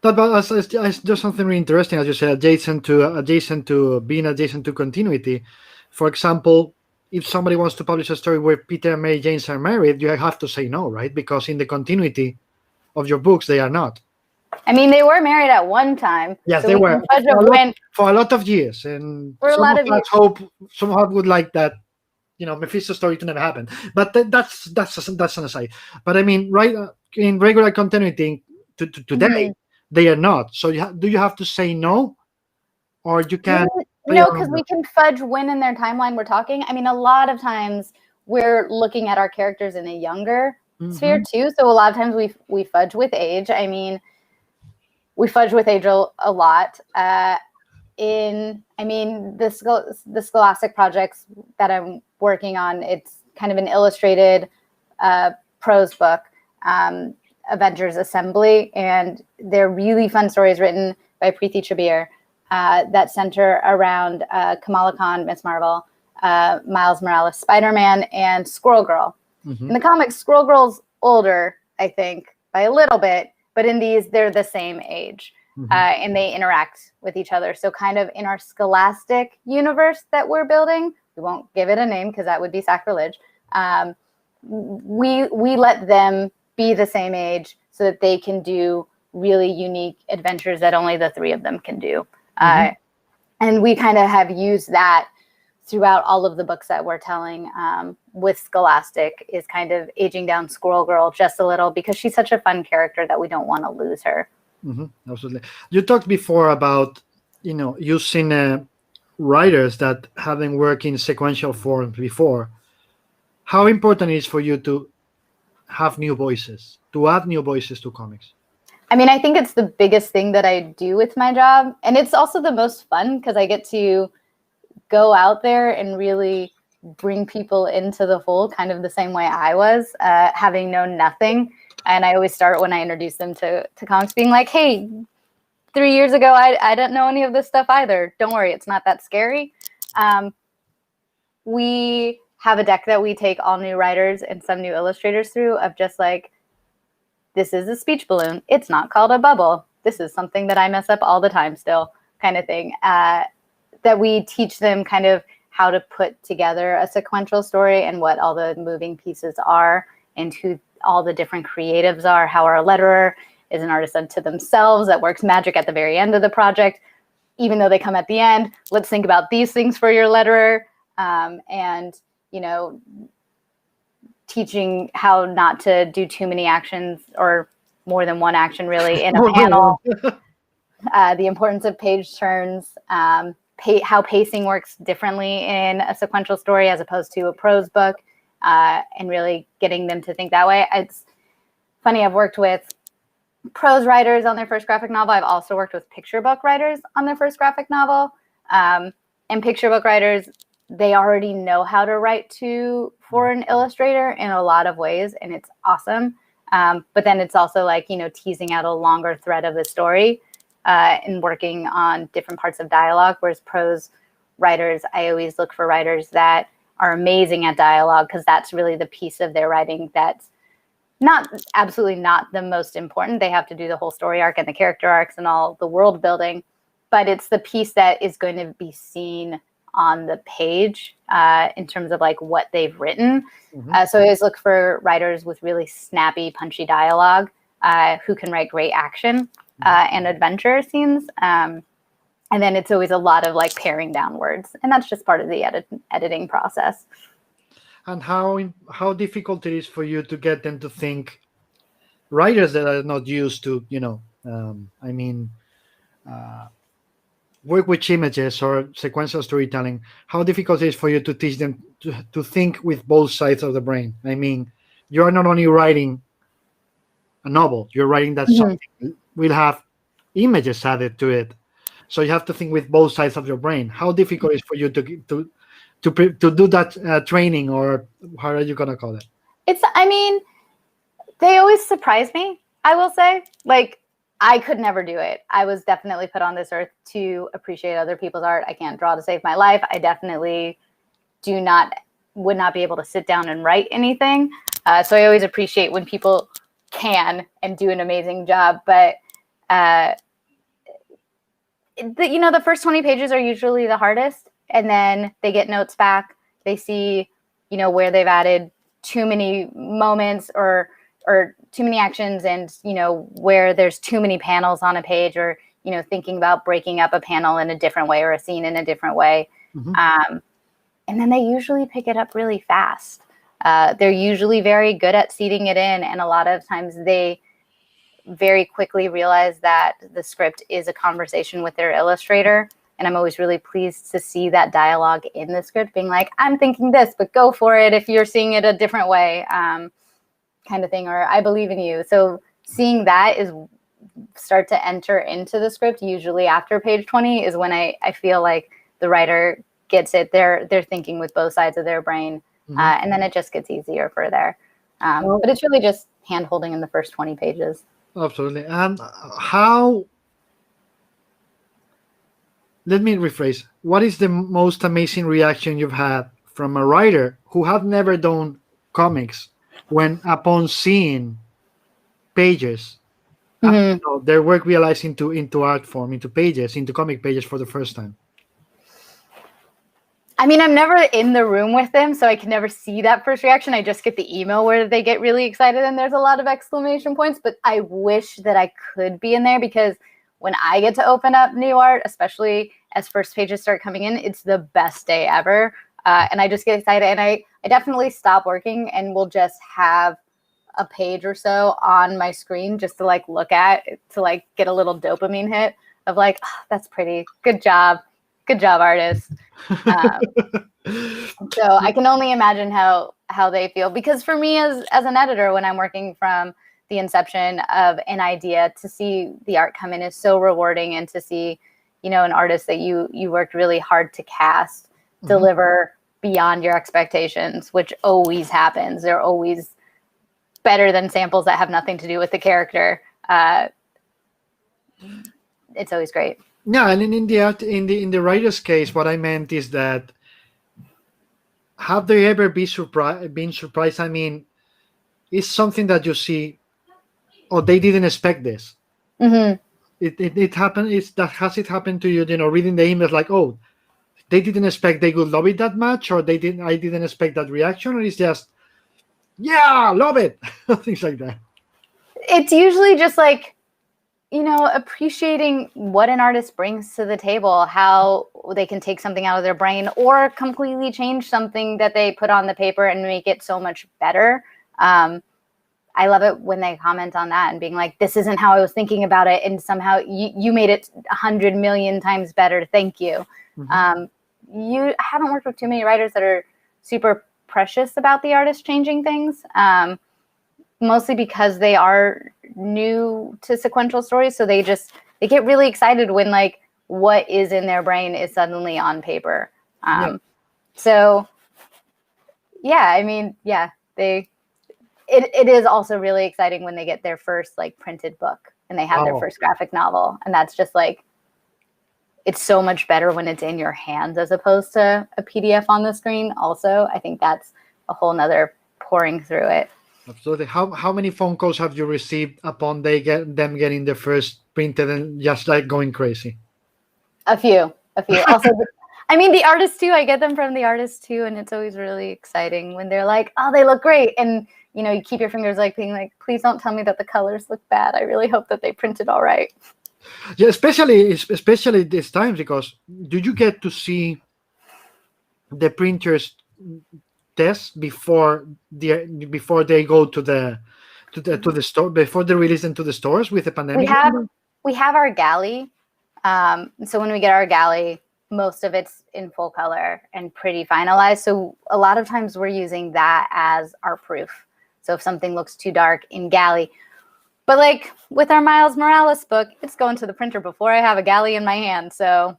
But it's just something really interesting, as you said, adjacent to continuity. For example, if somebody wants to publish a story where Peter and Mary Jane are married, you have to say no, right? Because in the continuity of your books, they are not. I mean, they were married at one time. Yes, so they were for a lot of years, and some of us would like that, Mephisto story to never happen. But that's an aside. But I mean, right, in regular continuity to today, they are not. So do you have to say no, or you can? No, because we can fudge when in their timeline we're talking. I mean, a lot of times we're looking at our characters in a younger sphere too. So a lot of times we fudge with age. I mean, we fudge with age a lot. The Scholastic projects that I'm working on, it's kind of an illustrated prose book, Avengers Assembly, and they're really fun stories written by Preeti Chabir that center around Kamala Khan, Miss Marvel, Miles Morales, Spider-Man, and Squirrel Girl. Mm-hmm. In the comics, Squirrel Girl's older, I think, by a little bit, but in these, they're the same age, and they interact with each other. So kind of in our Scholastic universe that we're building, we won't give it a name because that would be sacrilege. We let them be the same age so that they can do really unique adventures that only the three of them can do. And we kind of have used that throughout all of the books that we're telling with Scholastic, is kind of aging down Squirrel Girl just a little because she's such a fun character that we don't want to lose her. Absolutely. You talked before about, using writers that haven't worked in sequential form before. How important it is for you to have new voices, to add new voices to comics? I mean, I think it's the biggest thing that I do with my job. And it's also the most fun because I get to go out there and really bring people into the fold kind of the same way I was, having known nothing. And I always start when I introduce them to comics being like, hey, 3 years ago, I didn't know any of this stuff either. Don't worry, it's not that scary. We have a deck that we take all new writers and some new illustrators through of just like, this is a speech balloon. It's not called a bubble. This is something that I mess up all the time still, kind of thing. That we teach them kind of how to put together a sequential story and what all the moving pieces are and who all the different creatives are, how our letterer is an artist unto themselves that works magic at the very end of the project. Even though they come at the end, let's think about these things for your letterer. And, teaching how not to do too many actions or more than one action really in a panel. The importance of page turns, how pacing works differently in a sequential story as opposed to a prose book, and really getting them to think that way. It's funny, I've worked with prose writers on their first graphic novel. I've also worked with picture book writers on their first graphic novel. And picture book writers, they already know how to write for an illustrator in a lot of ways, and it's awesome. But then it's also like, teasing out a longer thread of the story and working on different parts of dialogue, whereas prose writers, I always look for writers that are amazing at dialogue because that's really the piece of their writing that's absolutely not the most important. They have to do the whole story arc and the character arcs and all the world building, but it's the piece that is going to be seen on the page in terms of like what they've written. So I always look for writers with really snappy, punchy dialogue who can write great action and adventure scenes. And then it's always a lot of like paring down words. And that's just part of the editing process. And how difficult it is for you to get them to think, writers that are not used to, work with images or sequential storytelling, how difficult it is for you to teach them to think with both sides of the brain? I mean, you're not only writing a novel, you're writing that something will have images added to it. So you have to think with both sides of your brain. How difficult is for you to do that training, or how are you going to call it? They always surprise me, I will say. Like, I could never do it. I was definitely put on this earth to appreciate other people's art. I can't draw to save my life. I definitely would not be able to sit down and write anything. So I always appreciate when people can and do an amazing job. But, the first 20 pages are usually the hardest. And then they get notes back. They see, where they've added too many moments or too many actions and, where there's too many panels on a page or, thinking about breaking up a panel in a different way or a scene in a different way. And then they usually pick it up really fast. They're usually very good at seeding it in. And a lot of times they very quickly realize that the script is a conversation with their illustrator. And I'm always really pleased to see that dialogue in the script being like, I'm thinking this, but go for it if you're seeing it a different way, kind of thing, or I believe in you. So seeing that start to enter into the script, usually after page 20 is when I feel like the writer gets it. They're thinking with both sides of their brain. And then it just gets easier for there. But it's really just hand holding in the first 20 pages. Absolutely. And how? Let me rephrase. What is the most amazing reaction you've had from a writer who have never done comics when, upon seeing pages, their work realized into art form, into pages, into comic pages for the first time? I mean, I'm never in the room with them, so I can never see that first reaction. I just get the email where they get really excited and there's a lot of exclamation points. But I wish that I could be in there, because when I get to open up new art, especially as first pages start coming in, it's the best day ever. And I just get excited. And I definitely stop working and will just have a page or so on my screen just to like look at, to like get a little dopamine hit of like, oh, that's pretty. Good job, artist. So I can only imagine how they feel, because for me as an editor, when I'm working from the inception of an idea to see the art come in is so rewarding, and to see, an artist that you worked really hard to cast deliver beyond your expectations, which always happens. They're always better than samples that have nothing to do with the character. It's always great. Yeah, and in the writer's case, what I meant is that, have they ever been surprised? I mean, it's something that you see, oh, they didn't expect this. It happened. Has it happened to you? Reading the emails like, oh, they didn't expect they would love it that much, or I didn't expect that reaction, or it's just, yeah, love it, things like that. It's usually just like, appreciating what an artist brings to the table, how they can take something out of their brain or completely change something that they put on the paper and make it so much better. I love it when they comment on that and being like, this isn't how I was thinking about it, and somehow you made it 100 million times better. Thank you. You haven't worked with too many writers that are super precious about the artist changing things, mostly because they are new to sequential stories. So they get really excited when like what is in their brain is suddenly on paper. So yeah, I mean, yeah, it is also really exciting when they get their first like printed book and they have their first graphic novel. And that's just like, it's so much better when it's in your hands as opposed to a PDF on the screen. Also, I think that's a whole nother pouring through it. Absolutely. How many phone calls have you received upon them getting the first printed and just like going crazy? A few. Also, I mean, the artists too. I get them from the artists too, and it's always really exciting when they're like, "Oh, they look great," and you keep your fingers like being like, "Please don't tell me that the colors look bad. I really hope that they printed all right." Yeah, especially this time, because do you get to see the printers test before they go to the store, before they release them to the stores with the pandemic? We have our galley. So when we get our galley, most of it's in full color and pretty finalized. So a lot of times we're using that as our proof. So if something looks too dark in galley, but like with our Miles Morales book, it's going to the printer before I have a galley in my hand. So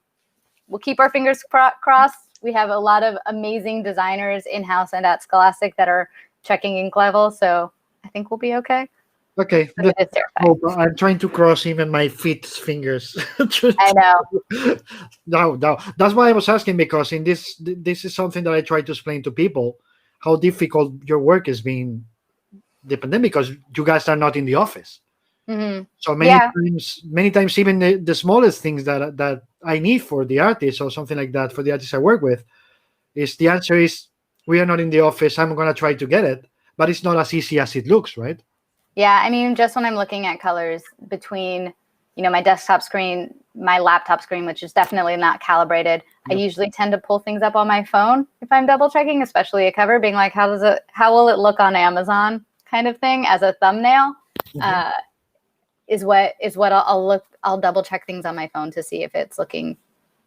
we'll keep our fingers crossed. We have a lot of amazing designers in-house and at Scholastic that are checking ink level. So I think we'll be okay. Okay. I'm trying to cross even my feet's fingers. I know. No. That's why I was asking, because this is something that I try to explain to people, how difficult your work is being the pandemic, because you guys are not in the office. So many times, even the smallest things that I need for the artist or something like that for the artists I work with, the answer is, we are not in the office. I'm going to try to get it, but it's not as easy as it looks, right? Yeah, I mean, just when I'm looking at colors between, my desktop screen, my laptop screen, which is definitely not calibrated, I usually tend to pull things up on my phone if I'm double checking, especially a cover, being like, how will it look on Amazon, kind of thing, as a thumbnail. Is what I'll double check things on my phone to see if it's looking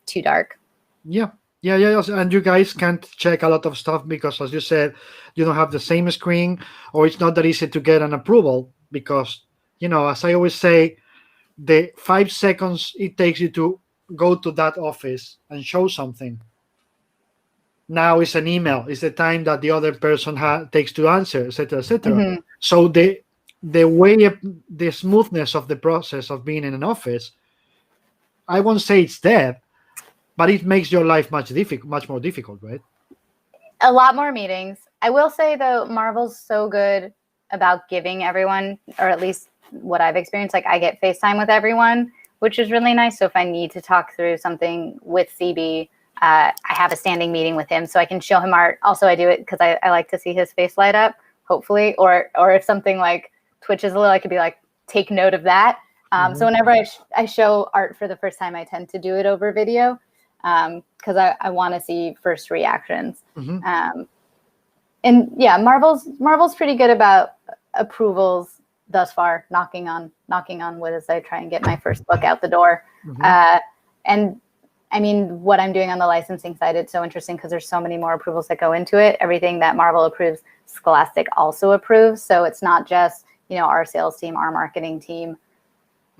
too dark. Yeah. And you guys can't check a lot of stuff because, as you said, you don't have the same screen, or it's not that easy to get an approval because, as I always say, the 5 seconds it takes you to go to that office and show something, Now it's an email. It's the time that the other person takes to answer, etc., etc. Mhm. So the way, the smoothness of the process of being in an office, I won't say it's dead, but it makes your life much more difficult, right? A lot more meetings. I will say though, Marvel's so good about giving everyone, or at least what I've experienced, like I get FaceTime with everyone, which is really nice. So if I need to talk through something with CB, I have a standing meeting with him so I can show him art. Also, I do it because I like to see his face light up, hopefully, or if something like twitches a little, I could be like, take note of that. So whenever I show art for the first time, I tend to do it over video because I want to see first reactions. And yeah, Marvel's pretty good about approvals thus far, knocking on wood as I try and get my first book out the door. And I mean, what I'm doing on the licensing side, it's so interesting because there's so many more approvals that go into it. Everything that Marvel approves, Scholastic also approves. So it's not just, our sales team, our marketing team,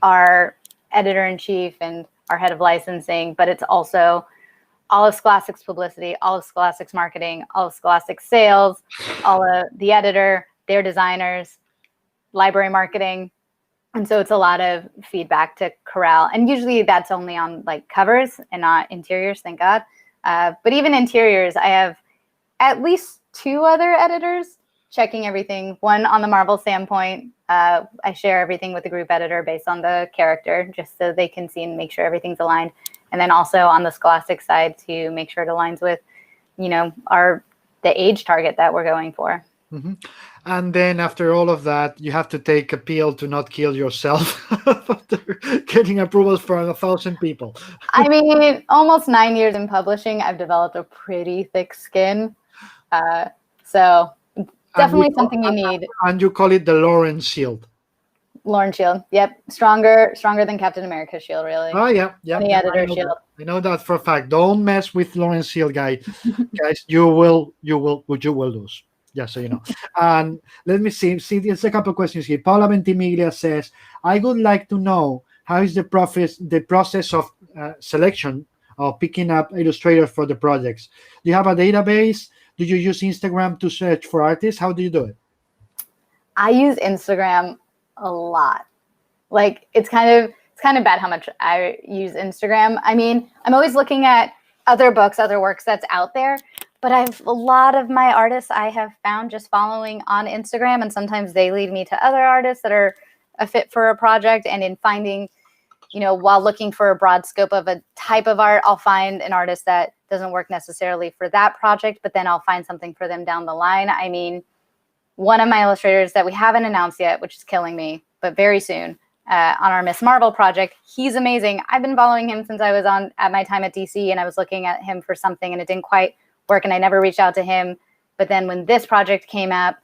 our editor-in-chief and our head of licensing, but it's also all of Scholastic's publicity, all of Scholastic's marketing, all of Scholastic's sales, all of the editor, their designers, library marketing. And so it's a lot of feedback to corral. And usually that's only on like covers and not interiors, thank God. But even interiors, I have at least 2 other editors checking everything. One on the Marvel standpoint, I share everything with the group editor based on the character, just so they can see and make sure everything's aligned. And then also on the Scholastic side to make sure it aligns with, the age target that we're going for. And then after all of that, you have to take a pill to not kill yourself after getting approvals from 1,000 people. I mean, almost 9 years in publishing, I've developed a pretty thick skin. So definitely something you need. And you call it the Lauren Shield. Lauren Shield. Yep. Stronger than Captain America's shield, really. Oh, yeah. The editor shield. I know that for a fact. Don't mess with Lauren Shield, guys. You will lose. Yeah, so you know. And let me see. There's a couple of questions here. Paula Ventimiglia says, I would like to know how is the process of selection of picking up illustrators for the projects. Do you have a database? Do you use Instagram to search for artists? How do you do it? I use Instagram a lot. Like it's kind of bad how much I use Instagram. I mean, I'm always looking at other books, other works that's out there. But I've a lot of my artists I have found just following on Instagram, and sometimes they lead me to other artists that are a fit for a project. And in finding, while looking for a broad scope of a type of art, I'll find an artist that doesn't work necessarily for that project, but then I'll find something for them down the line. I mean, one of my illustrators that we haven't announced yet, which is killing me, but very soon, on our Miss Marvel project, he's amazing. I've been following him since I was at my time at DC, and I was looking at him for something, and it didn't quite work, and I never reached out to him. But then when this project came up,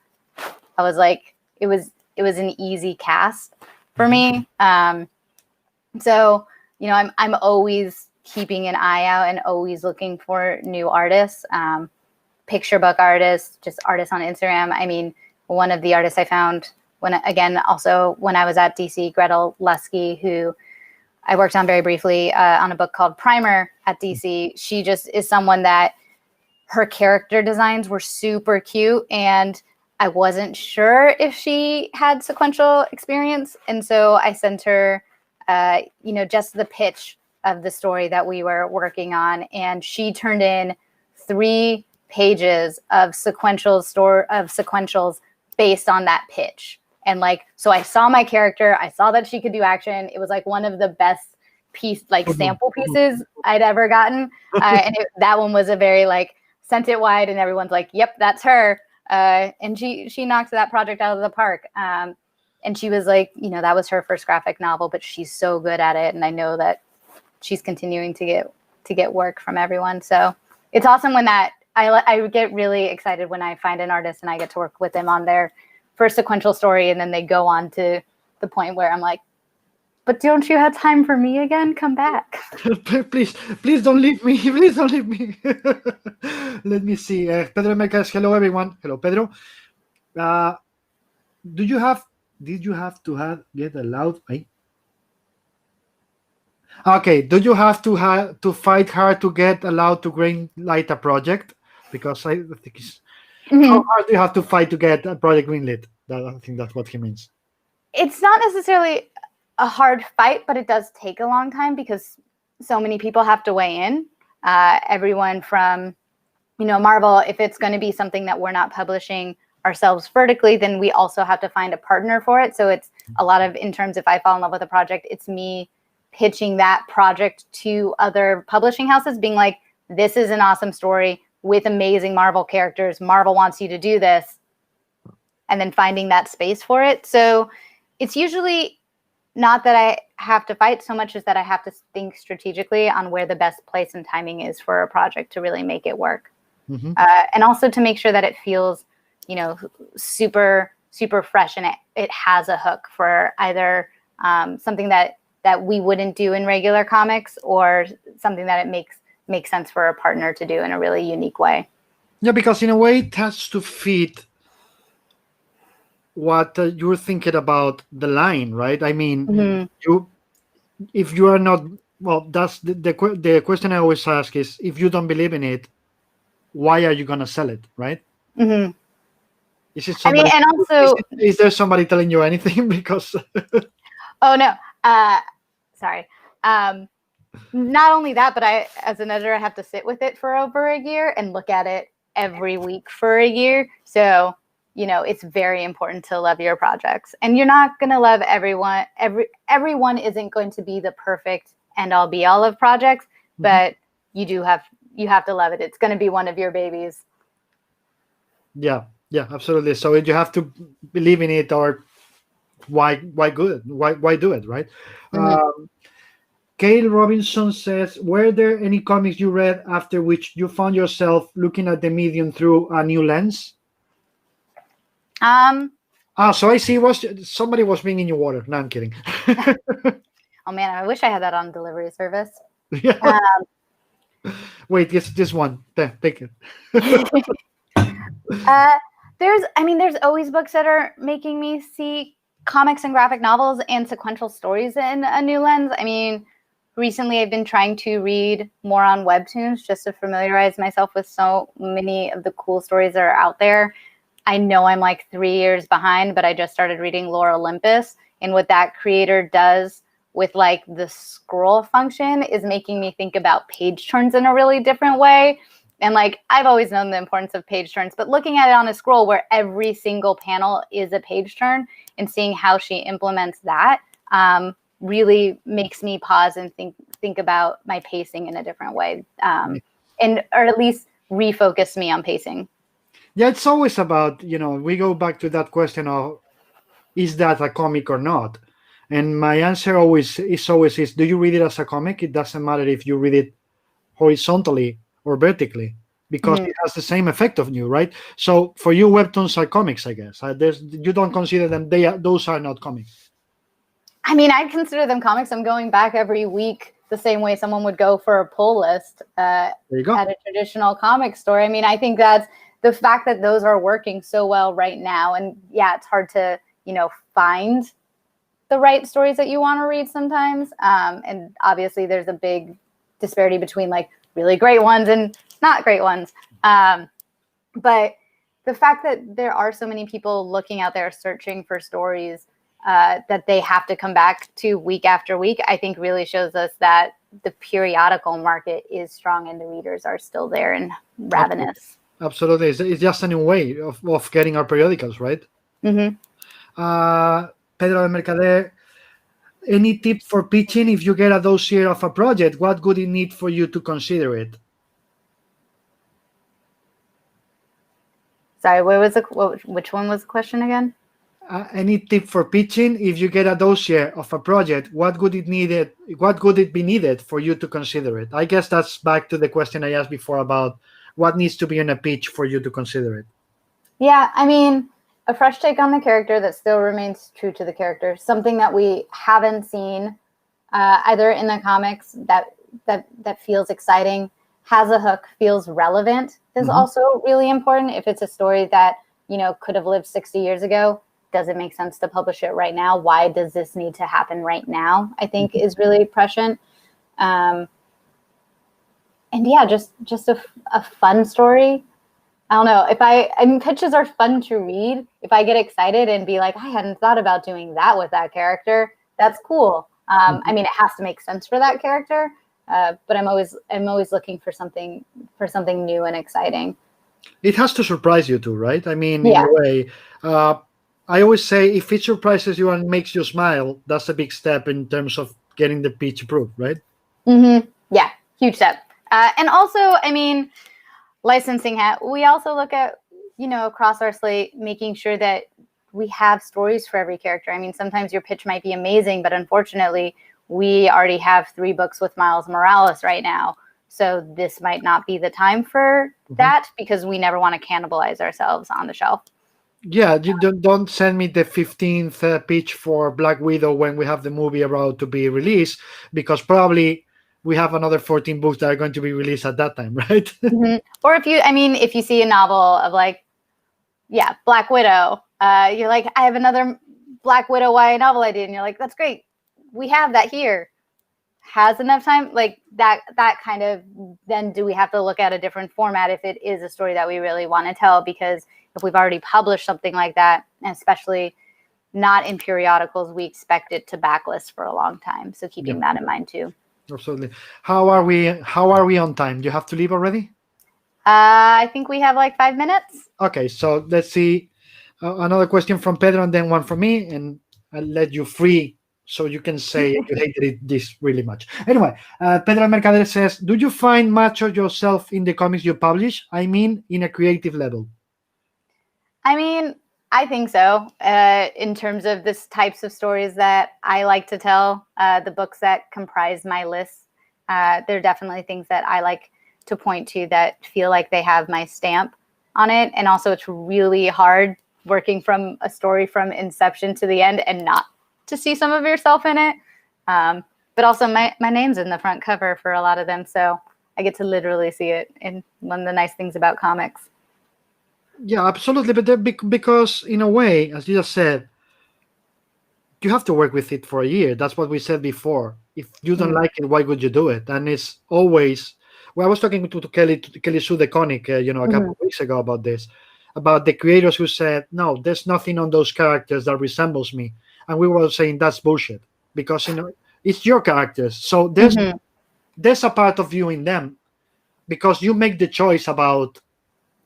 I was like, it was an easy cast for me. So I'm always keeping an eye out and always looking for new artists, picture book artists, just artists on Instagram. I mean, one of the artists I found when I was at DC, Gretel Lusky, who I worked on very briefly on a book called Primer at DC. She just is someone that her character designs were super cute, and I wasn't sure if she had sequential experience. And so I sent her, just the pitch of the story that we were working on. And she turned in 3 pages of sequentials based on that pitch. And so I saw my character, I saw that she could do action. It was like one of the best sample pieces I'd ever gotten. And that one was a very sent it wide, and everyone's like, yep, that's her. And she knocked that project out of the park. And she was like, that was her first graphic novel, but she's so good at it. And I know that she's continuing to get work from everyone. So it's awesome when I get really excited when I find an artist and I get to work with them on their first sequential story. And then they go on to the point where I'm like, but don't you have time for me again? Come back. Please don't leave me. Please don't leave me. Let me see. Pedro Mecas, hello everyone. Hello, Pedro. Did you have to get allowed? Okay. Do you have to fight hard to get allowed to green light a project? Because I think it's, Mhm. how hard do you have to fight to get a project greenlit? I think that's what he means. It's not necessarily a hard fight, but it does take a long time because so many people have to weigh in. Everyone from, Marvel, if it's going to be something that we're not publishing ourselves vertically, then we also have to find a partner for it. So it's a lot of, in terms, if I fall in love with a project, it's me pitching that project to other publishing houses, being like, this is an awesome story with amazing Marvel characters. Marvel wants you to do this. And then finding that space for it. So it's usually not that I have to fight so much as that I have to think strategically on where the best place and timing is for a project to really make it work. Mm-hmm. And also to make sure that it feels, super, super fresh, and it has a hook for either something that we wouldn't do in regular comics, or something that it makes sense for a partner to do in a really unique way. Yeah, because in a way it has to fit what you're thinking about the line, right? I mean, Mm-hmm. if you are not, well, that's the question I always ask is, if you don't believe in it, why are you gonna sell it, right? Mm-hmm. Is it I mean, somebody? and also, is there somebody telling you anything? Because oh no, sorry. Not only that, but I, as an editor, I have to sit with it for over a year and look at it every week for a year. So, it's very important to love your projects, and you're not going to love everyone. Everyone isn't going to be the perfect end all be all of projects, but you have to love it. It's going to be one of your babies. Yeah, absolutely. So you have to believe in it, or why do it, right? Cale Robinson says, were there any comics you read after which you found yourself looking at the medium through a new lens? So I see somebody was bringing you water. No, I'm kidding. Oh man, I wish I had that on delivery service. Yeah. Wait, this one. Take it. There's always books that are making me see comics and graphic novels and sequential stories in a new lens. I mean, recently I've been trying to read more on webtoons just to familiarize myself with so many of the cool stories that are out there. I know I'm like 3 years behind, but I just started reading Lore Olympus, and what that creator does with like the scroll function is making me think about page turns in a really different way. And like, I've always known the importance of page turns, but looking at it on a scroll where every single panel is a page turn and seeing how she implements that really makes me pause and think about my pacing in a different way, or at least refocus me on pacing. Yeah, it's always about, we go back to that question of, is that a comic or not? And my answer always is, do you read it as a comic? It doesn't matter if you read it horizontally or vertically, because it has the same effect on you, right? So for you, webtoons are comics, I guess. You don't consider them, those are not comics. I mean, I consider them comics. I'm going back every week the same way someone would go for a pull list there you go. At a traditional comic store. I mean, I think that's the fact that those are working so well right now. And yeah, it's hard to, find the right stories that you want to read sometimes. And obviously there's a big disparity between like really great ones and not great ones. But the fact that there are so many people looking out there searching for stories that they have to come back to week after week, I think really shows us that the periodical market is strong and the readers are still there and ravenous. Absolutely. It's just a new way of getting our periodicals, right? Mm-hmm. Pedro de Mercader, any tip for pitching if you get a dossier of a project? What would it need for you to consider it? Sorry, which one was the question again? Any tip for pitching if you get a dossier of a project? What would it be needed for you to consider it? I guess that's back to the question I asked before about what needs to be in a pitch for you to consider it. Yeah, I mean, a fresh take on the character that still remains true to the character, something that we haven't seen either in the comics that feels exciting, has a hook, feels relevant, is also really important. If it's a story that could have lived 60 years ago, does it make sense to publish it right now? Why does this need to happen right now? I think is really prescient. And yeah, just a fun story I don't know. I mean, pitches are fun to read. If I get excited and be like, I hadn't thought about doing that with that character, that's cool. I mean, it has to make sense for that character, but I'm always looking for something new and exciting. It has to surprise you too, right? I mean, Yeah. in a way, I always say if it surprises you and makes you smile, that's a big step in terms of getting the pitch approved, right? Mm-hmm. Yeah, huge step. And also, I mean, licensing hat, we also look at, across our slate, making sure that we have stories for every character. I mean, sometimes your pitch might be amazing, but unfortunately, we already have 3 books with Miles Morales right now. So this might not be the time for that because we never want to cannibalize ourselves on the shelf. Yeah, you don't send me the 15th pitch for Black Widow when we have the movie about to be released, because probably we have another 14 books that are going to be released at that time, right? Or if you see a novel of like, Black Widow, you're like, I have another Black Widow YA novel idea, and you're like, that's great. We have that here. Has enough time, like that kind of, then do we have to look at a different format if it is a story that we really want to tell? Because if we've already published something like that, and especially not in periodicals, we expect it to backlist for a long time. So keeping that in mind too. Absolutely. How are we on time? Do you have to leave already? I think we have like 5 minutes. Okay, so let's see. Another question from Pedro and then one from me, and I'll let you free so you can say you hated this really much. Anyway, Pedro Mercader says, do you find much of yourself in the comics you publish? I mean, in a creative level. I mean, I think so. In terms of this types of stories that I like to tell, the books that comprise my list, there are definitely things that I like to point to that feel like they have my stamp on it. And also it's really hard working from a story from inception to the end and not to see some of yourself in it. But also my name's in the front cover for a lot of them. So I get to literally see it in one of the nice things about comics. Yeah, absolutely. But because in a way, as you just said, you have to work with it for a year. That's what we said before. If you don't like it, why would you do it? And it's always, well, I was talking to Kelly Sue DeConnick, a couple of weeks ago about this, about the creators who said, no, there's nothing on those characters that resembles me. And we were saying that's bullshit because, it's your characters. So there's a part of you in them because you make the choice about,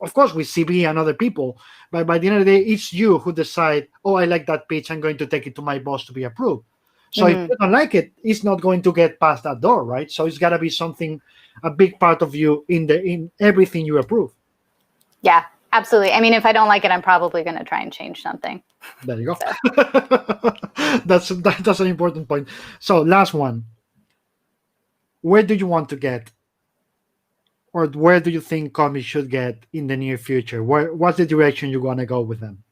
of course, with CB and other people, but by the end of the day, it's you who decide, oh, I like that pitch, I'm going to take it to my boss to be approved. So if you don't like it, it's not going to get past that door, right? So it's got to be something, a big part of you in everything you approve. Yeah, absolutely. I mean, if I don't like it, I'm probably going to try and change something. There you go. That's an important point. So last one. Where do you want to get? Or where do you think comics should get in the near future? What's the direction you want to go with them?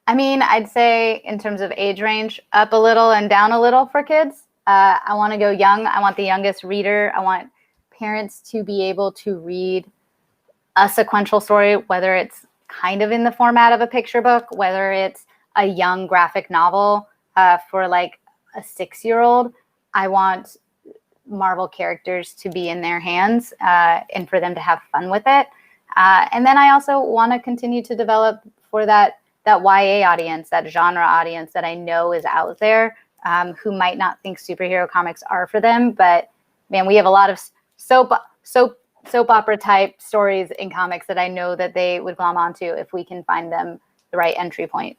I mean, I'd say in terms of age range, up a little and down a little for kids. I want to go young. I want the youngest reader. I want parents to be able to read a sequential story, whether it's kind of in the format of a picture book, whether it's a young graphic novel for like a 6-year-old. I want Marvel characters to be in their hands and for them to have fun with it. And then I also want to continue to develop for that YA audience, that genre audience that I know is out there who might not think superhero comics are for them. But man, we have a lot of soap opera type stories in comics that I know that they would glom onto if we can find them the right entry point.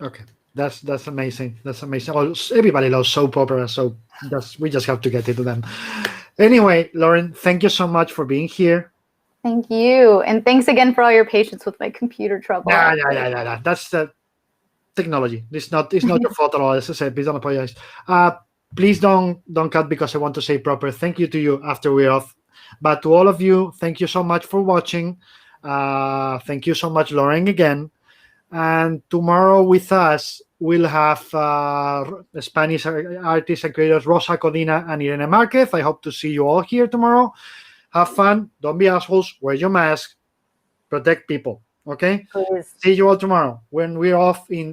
Okay. That's amazing. That's amazing. Oh, everybody loves soap opera, so we just have to get into them. Anyway, Lauren, thank you so much for being here. Thank you. And thanks again for all your patience with my computer trouble. Yeah. That's the technology. It's not your fault at all. As I said, please don't apologize. Please don't cut because I want to say proper thank you to you after we're off. But to all of you, thank you so much for watching. Thank you so much, Lauren, again. And tomorrow with us, we'll have Spanish artists and creators Rosa Codina and Irene Marquez. I hope to see you all here tomorrow. Have fun. Don't be assholes. Wear your mask. Protect people. Okay? Please. See you all tomorrow when we're off in